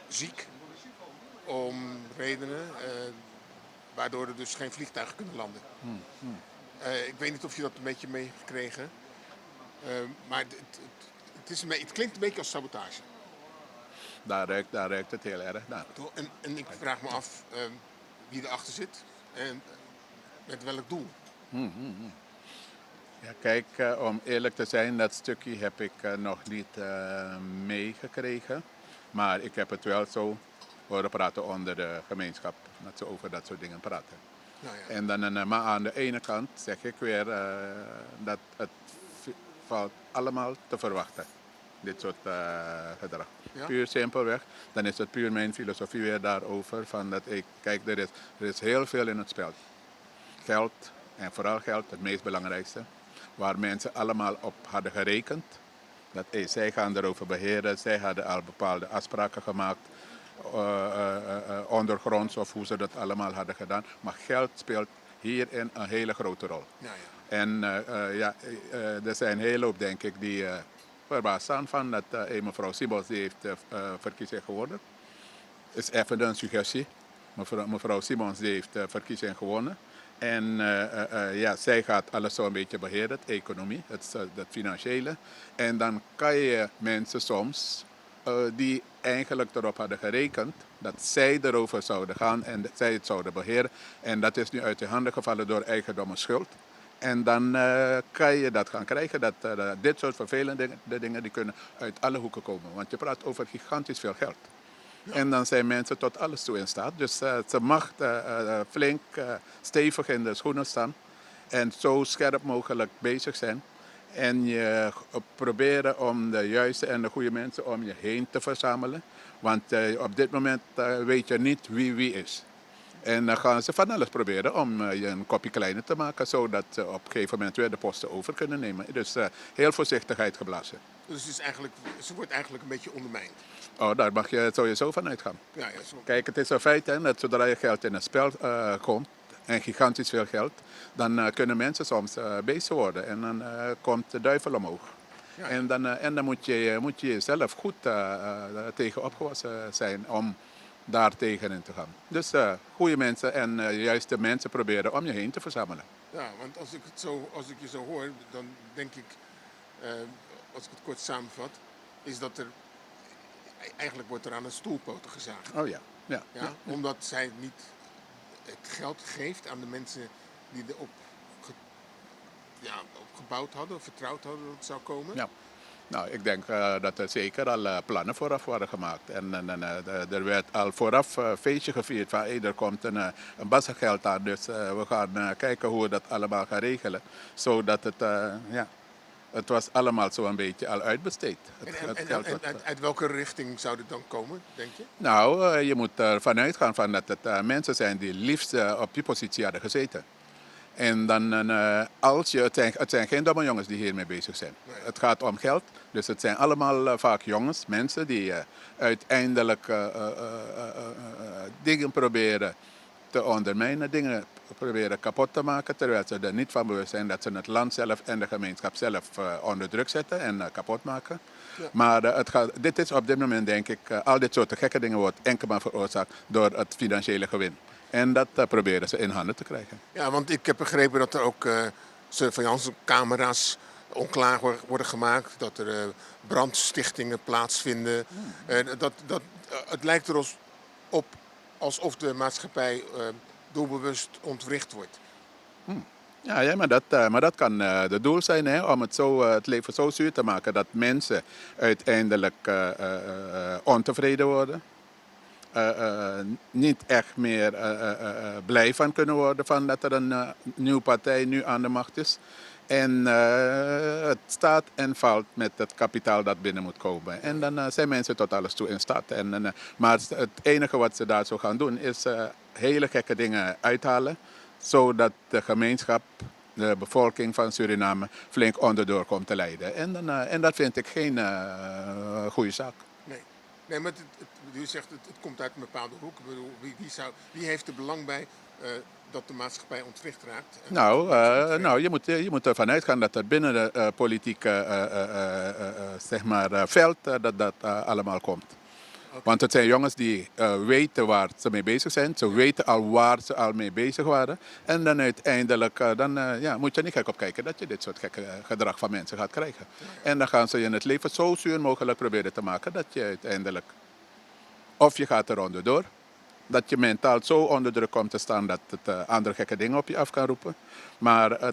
[SPEAKER 2] ziek om redenen waardoor er dus geen vliegtuigen kunnen landen. Ik weet niet of je dat een beetje meegekregen. Maar het klinkt een beetje als sabotage.
[SPEAKER 8] Daar ruikt het heel erg naar.
[SPEAKER 2] En ik vraag me af wie erachter zit en met welk doel.
[SPEAKER 8] Ja, kijk, om eerlijk te zijn, dat stukje heb ik nog niet meegekregen. Maar ik heb het wel zo horen praten onder de gemeenschap. Dat ze over dat soort dingen praten.
[SPEAKER 2] Nou ja.
[SPEAKER 8] En dan, maar aan de ene kant zeg ik weer dat het valt allemaal te verwachten. Dit soort gedrag.
[SPEAKER 2] Ja?
[SPEAKER 8] Puur simpelweg. Dan is het puur mijn filosofie weer daarover. Van dat kijk, er is heel veel in het spel. Geld, en vooral geld, het meest belangrijkste. Waar mensen allemaal op hadden gerekend. Dat zij gaan erover beheren. Zij hadden al bepaalde afspraken gemaakt. Ondergronds of hoe ze dat allemaal hadden gedaan. Maar geld speelt hierin een hele grote rol.
[SPEAKER 2] Ja, ja.
[SPEAKER 8] En er zijn een hele hoop, denk ik, die verbaasd staan van dat mevrouw Simons die heeft verkiezing gewonnen. Is even een suggestie. Mevrouw Simons die heeft verkiezing gewonnen. En zij gaat alles zo'n beetje beheren, de economie, het financiële. En dan kan je mensen soms die eigenlijk erop hadden gerekend dat zij erover zouden gaan en dat zij het zouden beheren. En dat is nu uit de handen gevallen door eigendom en schuld. En dan kan je dat gaan krijgen, dat dit soort vervelende dingen die kunnen uit alle hoeken komen. Want je praat over gigantisch veel geld. Ja. En dan zijn mensen tot alles toe in staat. Dus ze mag flink stevig in de schoenen staan. En zo scherp mogelijk bezig zijn. En je proberen om de juiste en de goede mensen om je heen te verzamelen. Want op dit moment weet je niet wie is. En dan gaan ze van alles proberen om je een kopje kleiner te maken, zodat ze op een gegeven moment weer de posten over kunnen nemen. Dus heel voorzichtigheid geblazen.
[SPEAKER 2] Dus ze wordt eigenlijk een beetje ondermijnd.
[SPEAKER 8] Oh, daar mag je sowieso van uitgaan.
[SPEAKER 2] Ja,
[SPEAKER 8] Kijk, het is een feit dat zodra je geld in het spel komt, en gigantisch veel geld, dan kunnen mensen soms bezig worden. En dan komt de duivel omhoog. Ja. En dan moet je jezelf goed tegen opgewassen zijn om daar tegenin te gaan. Dus goede mensen en juist de mensen proberen om je heen te verzamelen.
[SPEAKER 2] Ja, want als ik je zo hoor, dan denk ik, als ik het kort samenvat, is dat er eigenlijk wordt er aan de stoelpoten gezaagd.
[SPEAKER 8] Oh ja. Ja.
[SPEAKER 2] Omdat zij niet het geld geeft aan de mensen die erop gebouwd hadden of vertrouwd hadden dat het zou komen.
[SPEAKER 8] Ja. Nou, ik denk dat er zeker al plannen vooraf worden gemaakt. En er werd al vooraf een feestje gevierd van er komt een bassengeld aan. Dus we gaan kijken hoe we dat allemaal gaan regelen. Zodat het was allemaal zo een beetje al uitbesteed.
[SPEAKER 2] En uit welke richting zou dit dan komen, denk je?
[SPEAKER 8] Nou, je moet ervan uitgaan van dat het mensen zijn die liefst op die positie hadden gezeten. En dan het zijn geen domme jongens die hiermee bezig zijn. Nee. Het gaat om geld. Dus het zijn allemaal vaak jongens, mensen die uiteindelijk dingen proberen te ondermijnen, dingen proberen kapot te maken, terwijl ze er niet van bewust zijn dat ze het land zelf en de gemeenschap zelf onder druk zetten en kapot maken. Ja. Maar dit is op dit moment, denk ik, al dit soort gekke dingen wordt enkel maar veroorzaakt door het financiële gewin. En dat proberen ze in handen te krijgen.
[SPEAKER 2] Ja, want ik heb begrepen dat er ook surveillancecamera's onklaar worden gemaakt. Dat er brandstichtingen plaatsvinden. Het lijkt er op alsof de maatschappij doelbewust ontwricht wordt.
[SPEAKER 8] Ja, maar dat kan het doel zijn, hè, om het leven zo zuur te maken dat mensen uiteindelijk ontevreden worden. Niet echt meer blij van kunnen worden van dat er een nieuwe partij nu aan de macht is. En het staat en valt met het kapitaal dat binnen moet komen. En dan zijn mensen tot alles toe in staat. Maar het enige wat ze daar zo gaan doen is hele gekke dingen uithalen. Zodat de gemeenschap, de bevolking van Suriname flink onderdoor komt te lijden. En dat vind ik geen goede zaak.
[SPEAKER 2] Nee, maar u zegt het komt uit een bepaalde hoek. Ik bedoel, wie heeft er belang bij dat de maatschappij ontwricht raakt?
[SPEAKER 8] Nou, je moet ervan uitgaan dat er binnen de politieke veld dat allemaal komt. Okay. Want het zijn jongens die weten waar ze mee bezig zijn. Ze weten al waar ze al mee bezig waren. En dan uiteindelijk moet je niet gek op kijken dat je dit soort gekke gedrag van mensen gaat krijgen. Ja. En dan gaan ze je het leven zo zuur mogelijk proberen te maken dat je uiteindelijk, of je gaat er onderdoor, dat je mentaal zo onder druk komt te staan dat het andere gekke dingen op je af kan roepen. Maar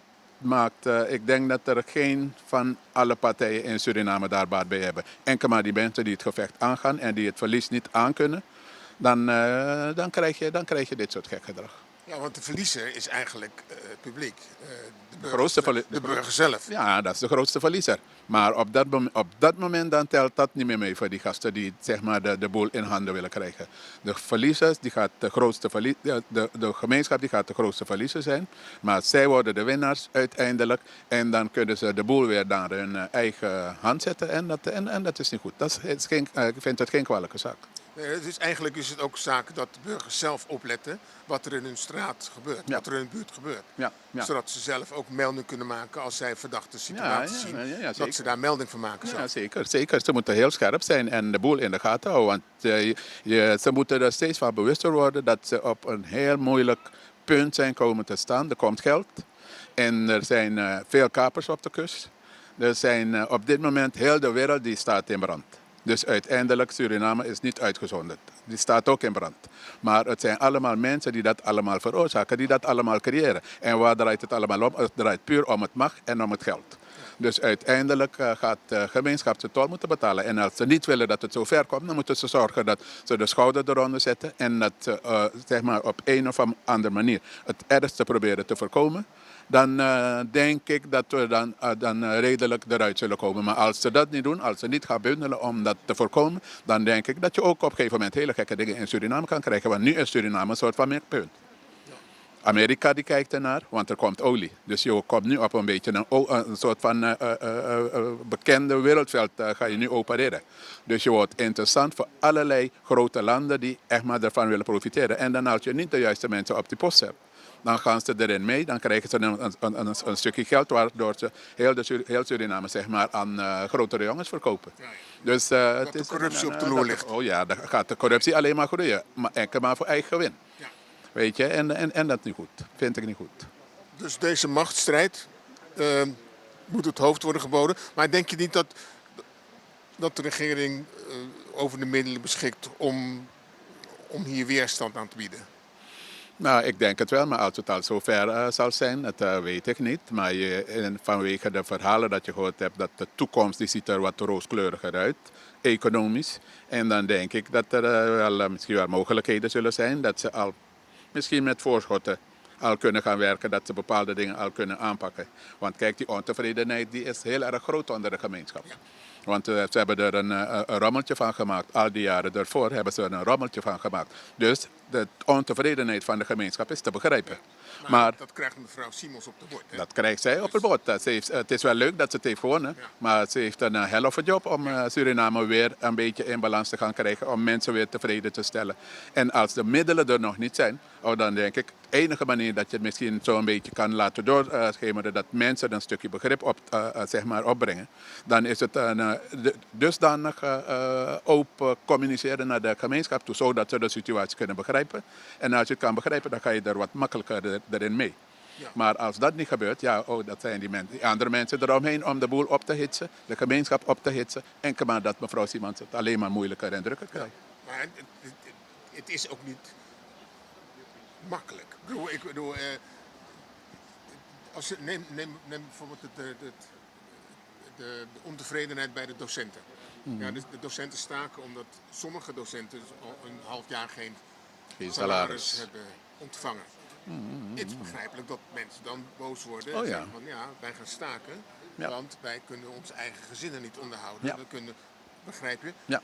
[SPEAKER 8] ik denk dat er geen van alle partijen in Suriname daar baat bij hebben. Enkel maar die mensen die het gevecht aangaan en die het verlies niet aankunnen, dan krijg je dit soort gek gedrag.
[SPEAKER 2] Ja, want de verliezer is eigenlijk het publiek.
[SPEAKER 8] De
[SPEAKER 2] burger zelf.
[SPEAKER 8] Ja, dat is de grootste verliezer. Maar op dat moment dan telt dat niet meer mee voor die gasten die zeg maar, de boel in handen willen krijgen. De verliezers, de gemeenschap die gaat de grootste verliezer zijn. Maar zij worden de winnaars uiteindelijk. En dan kunnen ze de boel weer naar hun eigen hand zetten. En dat is niet goed. Ik vind het geen kwalijke zaak.
[SPEAKER 2] Dus eigenlijk is het ook zaak dat de burgers zelf opletten wat er in hun straat gebeurt, wat er in hun buurt gebeurt. Ja. Zodat ze zelf ook melding kunnen maken als zij verdachte situaties zien, dat ze daar melding van maken.
[SPEAKER 8] Ja, zeker. Ze moeten heel scherp zijn en de boel in de gaten houden. Want ze moeten er steeds van bewuster worden dat ze op een heel moeilijk punt zijn komen te staan. Er komt geld en er zijn veel kapers op de kust. Er zijn op dit moment heel de wereld die staat in brand. Dus uiteindelijk, Suriname is niet uitgezonderd. Die staat ook in brand. Maar het zijn allemaal mensen die dat allemaal veroorzaken, die dat allemaal creëren. En waar draait het allemaal om? Het draait puur om het macht en om het geld. Dus uiteindelijk gaat de gemeenschap de tol moeten betalen. En als ze niet willen dat het zo ver komt, dan moeten ze zorgen dat ze de schouder eronder zetten. En dat ze zeg maar op een of andere manier het ergste proberen te voorkomen. Dan denk ik dat we dan redelijk eruit zullen komen. Maar als ze dat niet doen, als ze niet gaan bundelen om dat te voorkomen, dan denk ik dat je ook op een gegeven moment hele gekke dingen in Suriname kan krijgen. Want nu is Suriname een soort van mikpunt. Amerika die kijkt ernaar, want er komt olie. Dus je komt nu op een beetje een soort van bekende wereldveld ga je nu opereren. Dus je wordt interessant voor allerlei grote landen die echt maar ervan willen profiteren. En dan als je niet de juiste mensen op die post hebt, dan gaan ze erin mee, dan krijgen ze een stukje geld waardoor ze heel Suriname zeg maar, aan grotere jongens verkopen. Ja. Dus,
[SPEAKER 2] dat de corruptie op de loer ligt.
[SPEAKER 8] Dan gaat de corruptie alleen maar groeien, enkel maar voor eigen gewin. Ja. Weet je, en dat is niet goed, vind ik niet goed.
[SPEAKER 2] Dus deze machtsstrijd moet het hoofd worden geboden. Maar denk je niet dat de regering over de middelen beschikt om hier weerstand aan te bieden?
[SPEAKER 8] Nou, ik denk het wel, maar als het al zover zal zijn, dat weet ik niet. Maar vanwege de verhalen dat je gehoord hebt, dat de toekomst die ziet er wat rooskleuriger uit, economisch. En dan denk ik dat er misschien wel mogelijkheden zullen zijn dat ze al misschien met voorschotten al kunnen gaan werken, dat ze bepaalde dingen al kunnen aanpakken. Want kijk, die ontevredenheid die is heel erg groot onder de gemeenschap. Ja. Want ze hebben er een rommeltje van gemaakt. Al die jaren daarvoor hebben ze er een rommeltje van gemaakt. Dus de ontevredenheid van de gemeenschap is te begrijpen.
[SPEAKER 2] Maar dat krijgt mevrouw Simons op de bord. Hè?
[SPEAKER 8] Dat krijgt zij op het bord. Het is wel leuk dat ze het heeft gewonnen. Ja. Maar ze heeft een hell of a job om Suriname weer een beetje in balans te gaan krijgen. Om mensen weer tevreden te stellen. En als de middelen er nog niet zijn, Oh, dan denk ik, de enige manier dat je het misschien zo een beetje kan laten doorschemeren, dat mensen een stukje begrip zeg maar opbrengen, dan is het dusdanig open communiceren naar de gemeenschap toe, zodat ze de situatie kunnen begrijpen. En als je het kan begrijpen, dan ga je er wat makkelijker erin mee.
[SPEAKER 2] Ja.
[SPEAKER 8] Maar als dat niet gebeurt, ja, dat zijn die andere mensen eromheen om de boel op te hitsen, de gemeenschap op te hitsen. Enkel maar dat mevrouw Simons het alleen maar moeilijker en drukker krijgt.
[SPEAKER 2] Maar het is ook niet makkelijk. Ik bedoel, neem bijvoorbeeld de ontevredenheid bij de docenten. Ja, de docenten staken omdat sommige docenten al een half jaar geen salaris hebben ontvangen. Het is begrijpelijk dat mensen dan boos worden en zeggen van ja, wij gaan staken, want wij kunnen onze eigen gezinnen niet onderhouden.
[SPEAKER 8] Ja.
[SPEAKER 2] We kunnen, begrijp je?
[SPEAKER 8] Ja.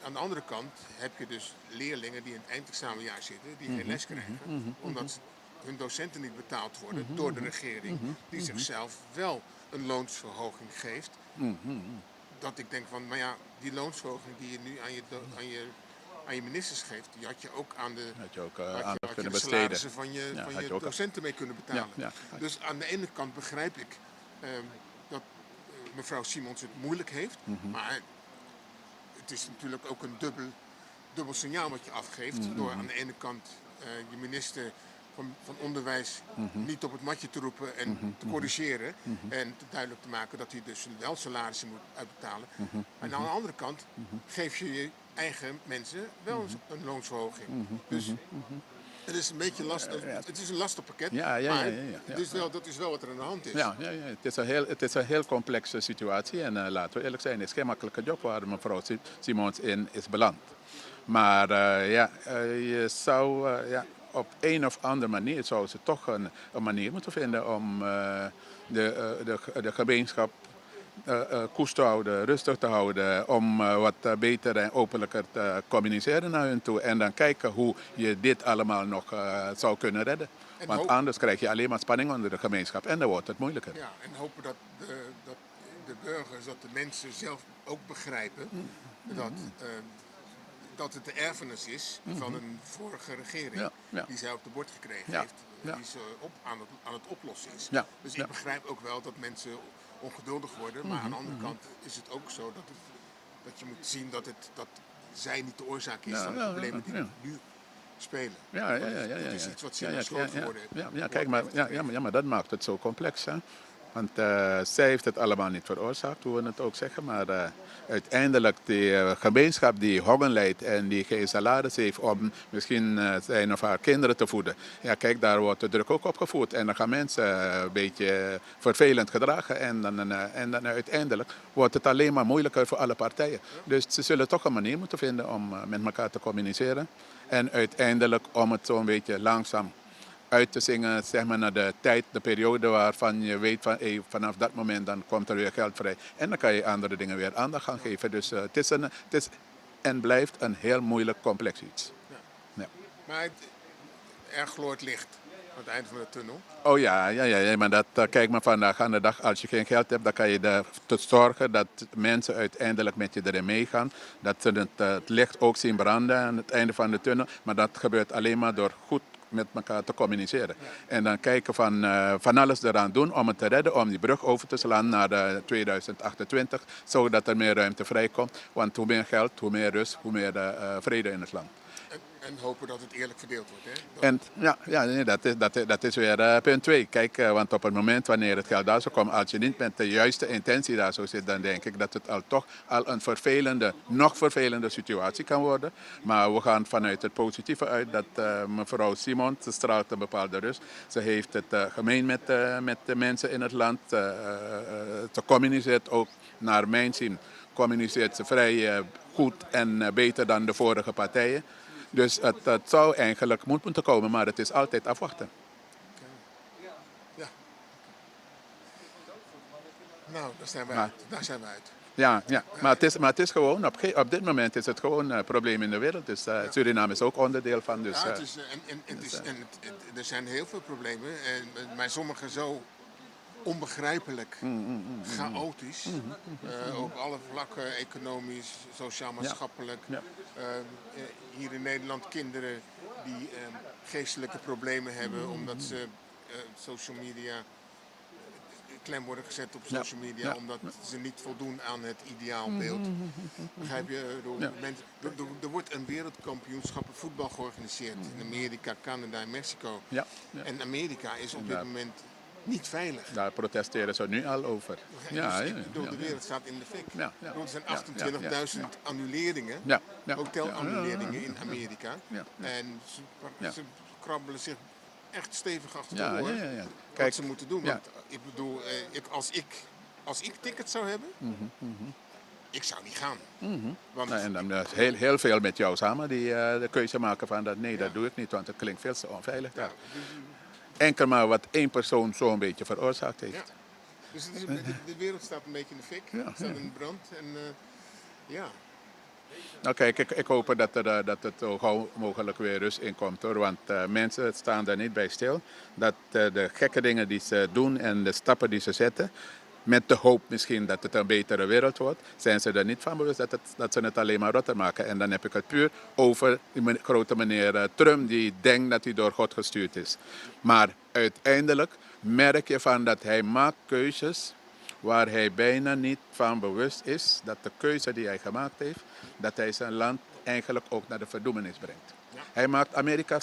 [SPEAKER 2] Aan de andere kant heb je dus leerlingen die in het eindexamenjaar zitten, die geen les krijgen, omdat hun docenten niet betaald worden door de regering, die zichzelf wel een loonsverhoging geeft. Dat ik denk van, maar ja, die loonsverhoging die je nu aan je ministers geeft, die had je ook aan de,
[SPEAKER 8] aandacht kunnen
[SPEAKER 2] de
[SPEAKER 8] besteden.
[SPEAKER 2] salarissen van je docenten mee kunnen betalen.
[SPEAKER 8] Ja.
[SPEAKER 2] Dus aan de ene kant begrijp ik dat mevrouw Simons het moeilijk heeft, maar het is natuurlijk ook een dubbel signaal wat je afgeeft door aan de ene kant je minister van Onderwijs niet op het matje te roepen en te corrigeren en duidelijk te maken dat hij dus wel salarissen moet uitbetalen. En aan de andere kant geef je je eigen mensen wel een loonsverhoging. Dus het is een beetje lastig. Het is een lastig pakket, maar dat is wel wat er aan de hand is.
[SPEAKER 8] Ja. Het is een heel complexe situatie en laten we eerlijk zijn, het is geen makkelijke job waar mevrouw Simons in is beland. Maar je zou op een of andere manier zou ze toch een manier moeten vinden om de gemeenschap koest te houden, rustig te houden, om wat beter en openlijker te communiceren naar hun toe. En dan kijken hoe je dit allemaal nog zou kunnen redden. Want anders krijg je alleen maar spanning onder de gemeenschap en dan wordt het moeilijker.
[SPEAKER 2] Ja, en hopen dat de burgers, dat de mensen zelf ook begrijpen dat het de erfenis is van een vorige regering die zij op de bord gekregen heeft, die ze aan het oplossen is. Dus ik begrijp ook wel dat mensen ongeduldig worden, maar aan de andere kant is het ook zo dat je moet zien dat zij niet de oorzaak is van de problemen die nu spelen. Dat is iets wat Simons groot geworden heeft.
[SPEAKER 8] Kijk, maar dat maakt het zo complex. Hè? Want zij heeft het allemaal niet veroorzaakt, hoe we het ook zeggen. Maar uiteindelijk die gemeenschap die hongen leidt en die geen salaris heeft om misschien zijn of haar kinderen te voeden. Ja, kijk, daar wordt de druk ook opgevoerd. En dan gaan mensen een beetje vervelend gedragen. En dan uiteindelijk wordt het alleen maar moeilijker voor alle partijen. Dus ze zullen toch een manier moeten vinden om met elkaar te communiceren. En uiteindelijk om het zo'n beetje langzaam uit te zingen, zeg maar, naar de tijd, de periode waarvan je weet van vanaf dat moment dan komt er weer geld vrij. En dan kan je andere dingen weer aandacht gaan geven. Dus het is en blijft een heel moeilijk complex iets. Ja.
[SPEAKER 2] Maar er gloort licht aan het eind van de tunnel.
[SPEAKER 8] Oh ja, maar dat kijk maar vandaag aan de dag. Als je geen geld hebt, dan kan je ervoor zorgen dat mensen uiteindelijk met je erin meegaan. Dat ze het licht ook zien branden aan het einde van de tunnel. Maar dat gebeurt alleen maar door goed met elkaar te communiceren. En dan kijken van alles eraan doen om het te redden, om die brug over te slaan naar 2028, zodat er meer ruimte vrijkomt. Want hoe meer geld, hoe meer rust, hoe meer vrede in het land.
[SPEAKER 2] En hopen dat het eerlijk verdeeld wordt. Hè?
[SPEAKER 8] Dat is weer punt 2. Kijk, want op het moment wanneer het geld daar zou komen, als je niet met de juiste intentie daar zo zit, dan denk ik dat het toch een nog vervelende situatie kan worden. Maar we gaan vanuit het positieve uit dat mevrouw Simons, ze straalt een bepaalde rust. Ze heeft het gemeen met de mensen in het land. Ze communiceert ook, naar mijn zin, communiceert ze vrij goed en beter dan de vorige partijen. Dus het zou eigenlijk moeten komen, maar het is altijd afwachten.
[SPEAKER 2] Ja. Nou, daar zijn we uit.
[SPEAKER 8] Ja, maar het is gewoon, op dit moment is het gewoon een probleem in de wereld. Dus Suriname is ook onderdeel van. Dus,
[SPEAKER 2] er zijn heel veel problemen, maar sommige zo onbegrijpelijk, chaotisch, op alle vlakken, economisch, sociaal-maatschappelijk. Hier in Nederland kinderen die geestelijke problemen hebben omdat ze social media klem worden gezet op social media
[SPEAKER 8] Ja.
[SPEAKER 2] omdat ze niet voldoen aan het ideaalbeeld. Begrijp je? Ik bedoel,
[SPEAKER 8] Ja.
[SPEAKER 2] er wordt een wereldkampioenschap voetbal georganiseerd in Amerika, Canada en Mexico.
[SPEAKER 8] Ja, ja.
[SPEAKER 2] En Amerika is op dit
[SPEAKER 8] Inderdaad.
[SPEAKER 2] moment niet veilig.
[SPEAKER 8] Daar protesteren ze nu al over. Ja,
[SPEAKER 2] Dus
[SPEAKER 8] ja,
[SPEAKER 2] ik bedoel,
[SPEAKER 8] ja,
[SPEAKER 2] de
[SPEAKER 8] ja.
[SPEAKER 2] wereld staat in de fik.
[SPEAKER 8] Ja, ja.
[SPEAKER 2] Ik bedoel, er zijn
[SPEAKER 8] Ja,
[SPEAKER 2] 28.000 annuleringen,
[SPEAKER 8] Ja, ja.
[SPEAKER 2] hotelannuleringen in Amerika.
[SPEAKER 8] Ja, ja.
[SPEAKER 2] En
[SPEAKER 8] Ja.
[SPEAKER 2] ze krabbelen zich echt stevig achter
[SPEAKER 8] Ja,
[SPEAKER 2] de oor
[SPEAKER 8] ja, ja, ja.
[SPEAKER 2] wat
[SPEAKER 8] Kijk,
[SPEAKER 2] ze moeten doen.
[SPEAKER 8] ja.
[SPEAKER 2] Want ik bedoel, als ik tickets zou hebben, ik zou niet gaan. Want
[SPEAKER 8] Nou, en dan is heel veel met jou samen die de keuze maken van dat nee, dat doe ik niet, want het klinkt veel te onveilig daar. Enkel maar wat één persoon zo'n beetje veroorzaakt heeft.
[SPEAKER 2] ja. Dus het is de wereld staat een beetje in de fik,
[SPEAKER 8] Ja,
[SPEAKER 2] staat in brand. En ja,
[SPEAKER 8] Nou kijk, ik hoop dat het zo gauw mogelijk weer rust in komt hoor. Want mensen staan daar niet bij stil. Dat de gekke dingen die ze doen en de stappen die ze zetten, met de hoop misschien dat het een betere wereld wordt, zijn ze er niet van bewust dat ze het alleen maar rotter maken. En dan heb ik het puur over die grote meneer Trump die denkt dat hij door God gestuurd is. Maar uiteindelijk merk je van dat hij maakt keuzes waar hij bijna niet van bewust is dat de keuze die hij gemaakt heeft, dat hij zijn land eigenlijk ook naar de verdoemenis brengt.
[SPEAKER 2] Ja.
[SPEAKER 8] Hij maakt Amerika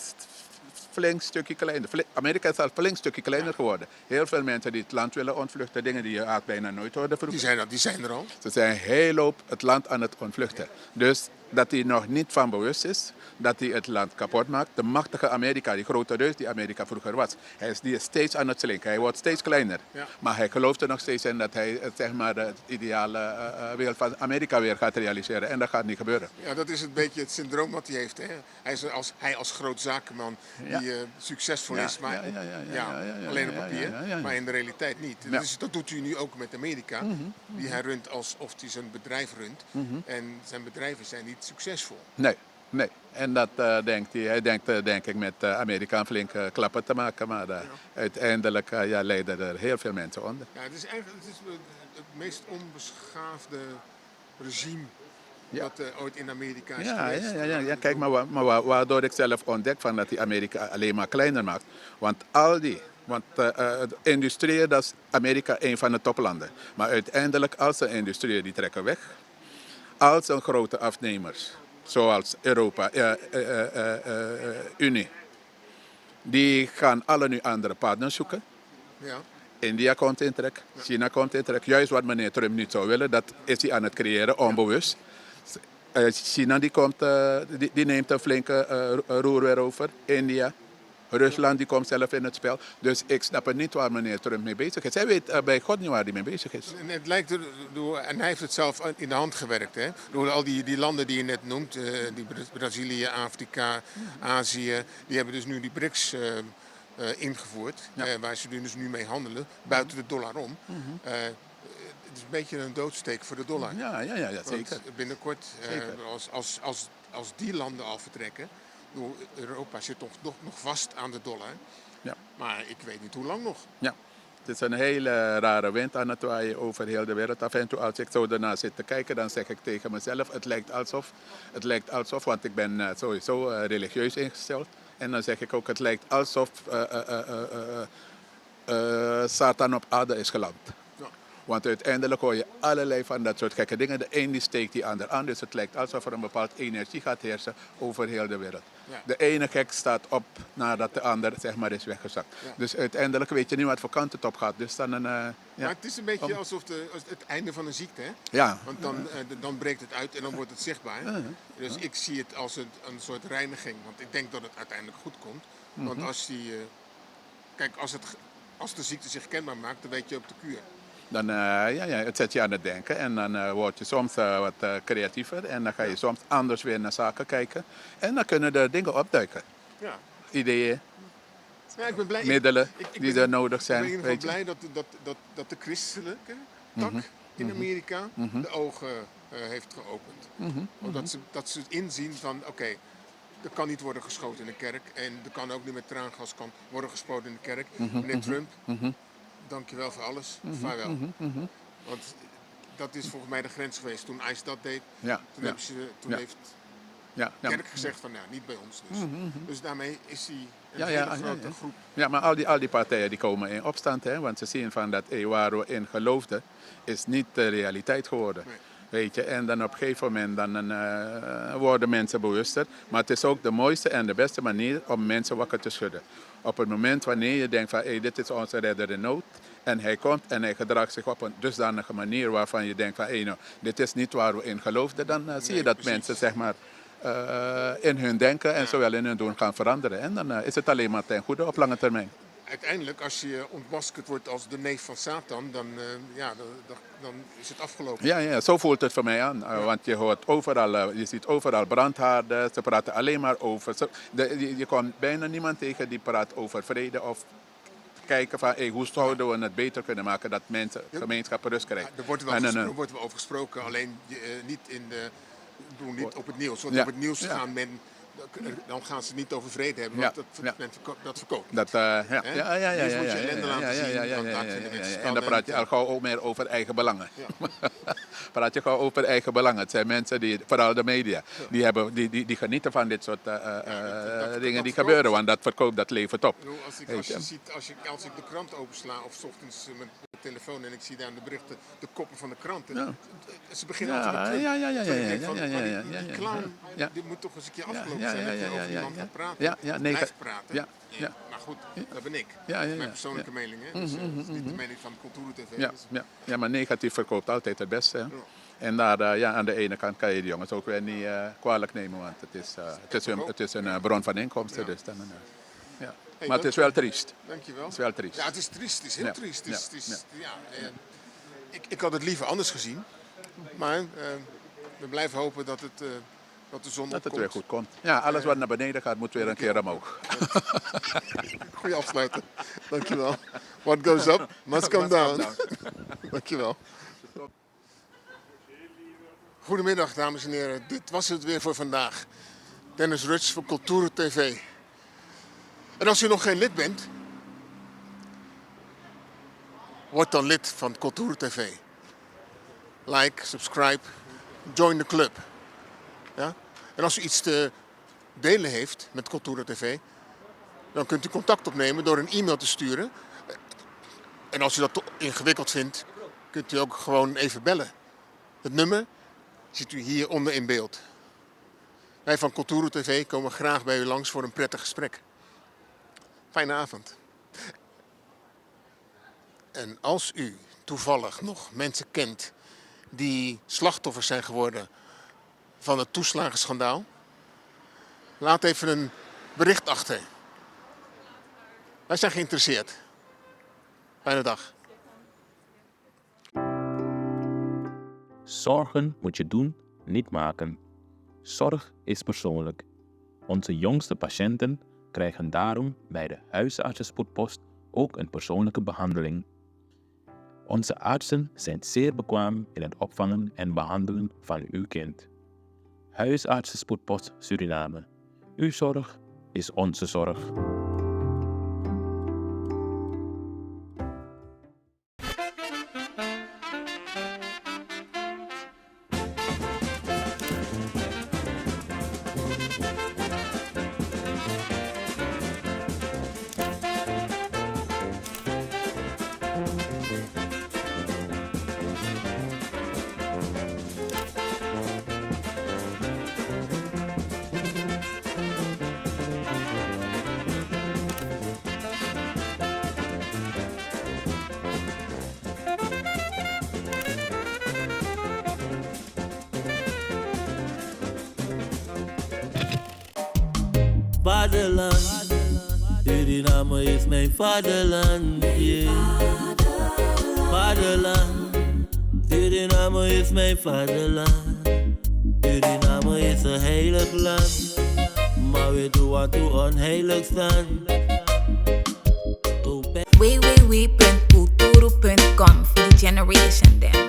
[SPEAKER 8] flink stukje kleiner. Amerika is al flink stukje kleiner geworden. Heel veel mensen die het land willen ontvluchten, dingen die je had bijna nooit hoorde vroeger.
[SPEAKER 2] die zijn er al.
[SPEAKER 8] Ze zijn heel op het land aan het ontvluchten. Dus dat hij nog niet van bewust is dat hij het land kapot maakt. De machtige Amerika, die grote reus die Amerika vroeger was, die is steeds aan het slinken. Hij wordt steeds kleiner.
[SPEAKER 2] Ja.
[SPEAKER 8] Maar hij gelooft er nog steeds in dat hij zeg maar, het ideale wereld van Amerika weer gaat realiseren. En dat gaat niet gebeuren.
[SPEAKER 2] Ja, dat is een beetje het syndroom wat hij heeft. Hè? Hij als groot zakenman
[SPEAKER 8] Ja.
[SPEAKER 2] die succesvol
[SPEAKER 8] Ja,
[SPEAKER 2] is, maar
[SPEAKER 8] ja,
[SPEAKER 2] alleen op
[SPEAKER 8] ja,
[SPEAKER 2] papier,
[SPEAKER 8] ja, ja, ja.
[SPEAKER 2] maar in de realiteit niet.
[SPEAKER 8] Ja.
[SPEAKER 2] Dus dat doet hij nu ook met Amerika, die hij runt alsof hij zijn bedrijf runt. En zijn bedrijven zijn niet succesvol.
[SPEAKER 8] Nee. En dat denkt hij. Hij denkt denk ik met Amerika een flinke klappen te maken. Maar uiteindelijk leiden er heel veel mensen onder.
[SPEAKER 2] Ja, het is eigenlijk het meest onbeschaafde regime
[SPEAKER 8] Ja.
[SPEAKER 2] dat ooit in Amerika is
[SPEAKER 8] Ja,
[SPEAKER 2] geweest.
[SPEAKER 8] ja. Kijk, maar waardoor ik zelf ontdek van dat hij Amerika alleen maar kleiner maakt. Want de industrieën, dat is Amerika een van de toplanden. Maar uiteindelijk, als de industrieën die trekken weg, als een grote afnemers, zoals Europa, Unie, die gaan alle nu andere partners zoeken.
[SPEAKER 2] Ja.
[SPEAKER 8] India komt in trek, China komt in trek. Juist wat meneer Trump niet zou willen, dat is hij aan het creëren, onbewust. China die neemt een flinke roer weer over. India, Rusland die komt zelf in het spel. Dus ik snap het niet waar meneer Trump mee bezig is. Hij weet bij God niet waar hij mee bezig is.
[SPEAKER 2] En het lijkt en hij heeft het zelf in de hand gewerkt. Hè? Door al die landen die je net noemt, die Brazilië, Afrika, Azië, die hebben dus nu die BRICS ingevoerd.
[SPEAKER 8] Ja.
[SPEAKER 2] Waar ze dus nu mee handelen, buiten de dollar om. Het is een beetje een doodsteek voor de dollar.
[SPEAKER 8] Ja, zeker.
[SPEAKER 2] Want binnenkort,
[SPEAKER 8] Zeker.
[SPEAKER 2] als die landen al vertrekken, Europa zit nog vast aan de dollar.
[SPEAKER 8] Ja.
[SPEAKER 2] Maar ik weet niet hoe lang nog.
[SPEAKER 8] Ja. Het is een hele rare wind aan het waaien over heel de wereld. Af en toe als ik zo daarna zit te kijken, dan zeg ik tegen mezelf, het lijkt alsof, want ik ben sowieso religieus ingesteld. En dan zeg ik ook, het lijkt alsof Satan op aarde is geland.
[SPEAKER 2] Ja.
[SPEAKER 8] Want uiteindelijk hoor je allerlei van dat soort gekke dingen. De een die steekt die ander aan. Dus het lijkt alsof er een bepaald energie gaat heersen over heel de wereld.
[SPEAKER 2] Ja.
[SPEAKER 8] De ene gek staat op nadat de ander zeg maar is weggezakt.
[SPEAKER 2] Ja.
[SPEAKER 8] Dus uiteindelijk weet je niet wat voor kant het op gaat. Dus dan een...
[SPEAKER 2] Maar het is een beetje alsof het einde van een ziekte, hè?
[SPEAKER 8] Ja.
[SPEAKER 2] Want dan breekt het uit en dan wordt het zichtbaar. Dus ik zie het als een soort reiniging. Want ik denk dat het uiteindelijk goed komt. Want als de ziekte zich kenbaar maakt, dan weet je op de kuur.
[SPEAKER 8] Dan het zet je aan het denken en dan word je soms wat creatiever en dan ga je soms anders weer naar zaken kijken. En dan kunnen er dingen opduiken.
[SPEAKER 2] Ja.
[SPEAKER 8] Ideeën,
[SPEAKER 2] Ja, ik ben blij.
[SPEAKER 8] middelen
[SPEAKER 2] ik
[SPEAKER 8] die
[SPEAKER 2] ben-
[SPEAKER 8] er nodig zijn.
[SPEAKER 2] Ik ben in ieder
[SPEAKER 8] weet
[SPEAKER 2] geval
[SPEAKER 8] je.
[SPEAKER 2] blij dat de christelijke tak in Amerika de ogen heeft geopend. Dat ze inzien van, oké, er kan niet worden geschoten in de kerk. En er kan ook niet met traangas worden gespoten in de kerk. Meneer Trump, dankjewel voor alles. Vaarwel. Want dat is volgens mij de grens geweest. Toen ICE dat deed,
[SPEAKER 8] Ja,
[SPEAKER 2] toen,
[SPEAKER 8] ja.
[SPEAKER 2] hebben ze, toen
[SPEAKER 8] Ja.
[SPEAKER 2] heeft
[SPEAKER 8] Ja, ja.
[SPEAKER 2] kerk gezegd van, niet bij ons dus. Dus daarmee is die een
[SPEAKER 8] Ja,
[SPEAKER 2] hele
[SPEAKER 8] ja,
[SPEAKER 2] grote
[SPEAKER 8] ja.
[SPEAKER 2] groep.
[SPEAKER 8] Ja, maar al die partijen die komen in opstand, hè, want ze zien van dat waar we in geloofden, is niet de realiteit geworden.
[SPEAKER 2] Nee.
[SPEAKER 8] Weet je, en dan op een gegeven moment worden mensen bewuster. Maar het is ook de mooiste en de beste manier om mensen wakker te schudden. Op het moment wanneer je denkt van dit is onze redder in nood. En hij komt en hij gedraagt zich op een dusdanige manier waarvan je denkt van dit is niet waar we in geloofden. Dan zie je dat
[SPEAKER 2] precies.
[SPEAKER 8] mensen zeg maar in hun denken en zowel in hun doen gaan veranderen. En dan is het alleen maar ten goede op lange termijn.
[SPEAKER 2] Uiteindelijk, als je ontmaskerd wordt als de neef van Satan, dan is het afgelopen.
[SPEAKER 8] Ja, zo voelt het voor mij aan. Want je hoort overal, je ziet overal brandhaarden. Ze praten alleen maar over. Je komt bijna niemand tegen die praat over vrede of kijken van hoe zouden we het beter kunnen maken dat mensen gemeenschappen rust krijgen.
[SPEAKER 2] Er wordt wel over gesproken, alleen niet op het nieuws. Want op het nieuws dan gaan ze het niet over vrede hebben, want dat verkoopt.
[SPEAKER 8] Dus moet je
[SPEAKER 2] ellende laten zien.
[SPEAKER 8] En dan praat je al gauw meer over eigen belangen. Praat je gauw over eigen belangen. Het zijn mensen die, vooral de media, die genieten van dit soort dingen die gebeuren, want dat verkoopt, dat levert op.
[SPEAKER 2] Als ik de krant opensla of 's ochtends mijn telefoon en ik zie daar de berichten, de koppen van de kranten, ze beginnen altijd met die clown, dit moet toch eens een keer afgelopen zijn dat je over iemand gaat praten. Blijft praten. Maar goed, dat ben ik. Mijn persoonlijke mening. Hè? Dus dat is niet de mening van Cultura TV.
[SPEAKER 8] Ja, maar negatief verkoopt altijd het beste. Hè? En daar, aan de ene kant kan je de jongens ook weer niet kwalijk nemen, want het is een bron van inkomsten. Dus dan, maar het is wel triest.
[SPEAKER 2] Dankjewel.
[SPEAKER 8] Het is wel triest.
[SPEAKER 2] Ja, het is triest. Het is heel triest. Ik had het liever anders gezien. Maar we blijven hopen dat de zon opkomt.
[SPEAKER 8] Dat het weer goed komt. Ja, alles wat naar beneden gaat, moet weer een keer omhoog.
[SPEAKER 2] Goeie afsluiter. Dankjewel. What goes up must come down. Dankjewel. Goedemiddag, dames en heren. Dit was het weer voor vandaag. Dennis Ruts voor Cultura TV. En als u nog geen lid bent, word dan lid van Cultura TV. Like, subscribe, join the club. Ja? En als u iets te delen heeft met Cultura TV, dan kunt u contact opnemen door een e-mail te sturen. En als u dat ingewikkeld vindt, kunt u ook gewoon even bellen. Het nummer ziet u hier onder in beeld. Wij van Cultura TV komen graag bij u langs voor een prettig gesprek. Fijne avond. En als u toevallig nog mensen kent die slachtoffers zijn geworden van het toeslagenschandaal, laat even een bericht achter. Wij zijn geïnteresseerd. Fijne dag.
[SPEAKER 9] Zorgen moet je doen, niet maken. Zorg is persoonlijk. Onze jongste patiënten krijgen daarom bij de huisartsenspoedpost ook een persoonlijke behandeling. Onze artsen zijn zeer bekwaam in het opvangen en behandelen van uw kind. Huisartsenspoedpost Suriname. Uw zorg is onze zorg.
[SPEAKER 5] Vaderland, Suriname is mijn vaderland. Yeah. Vaderland, Suriname is mijn vaderland. Suriname is een heilig land, maar we doen wat we onheilig staan.
[SPEAKER 10] www.culturo.com for the generation then.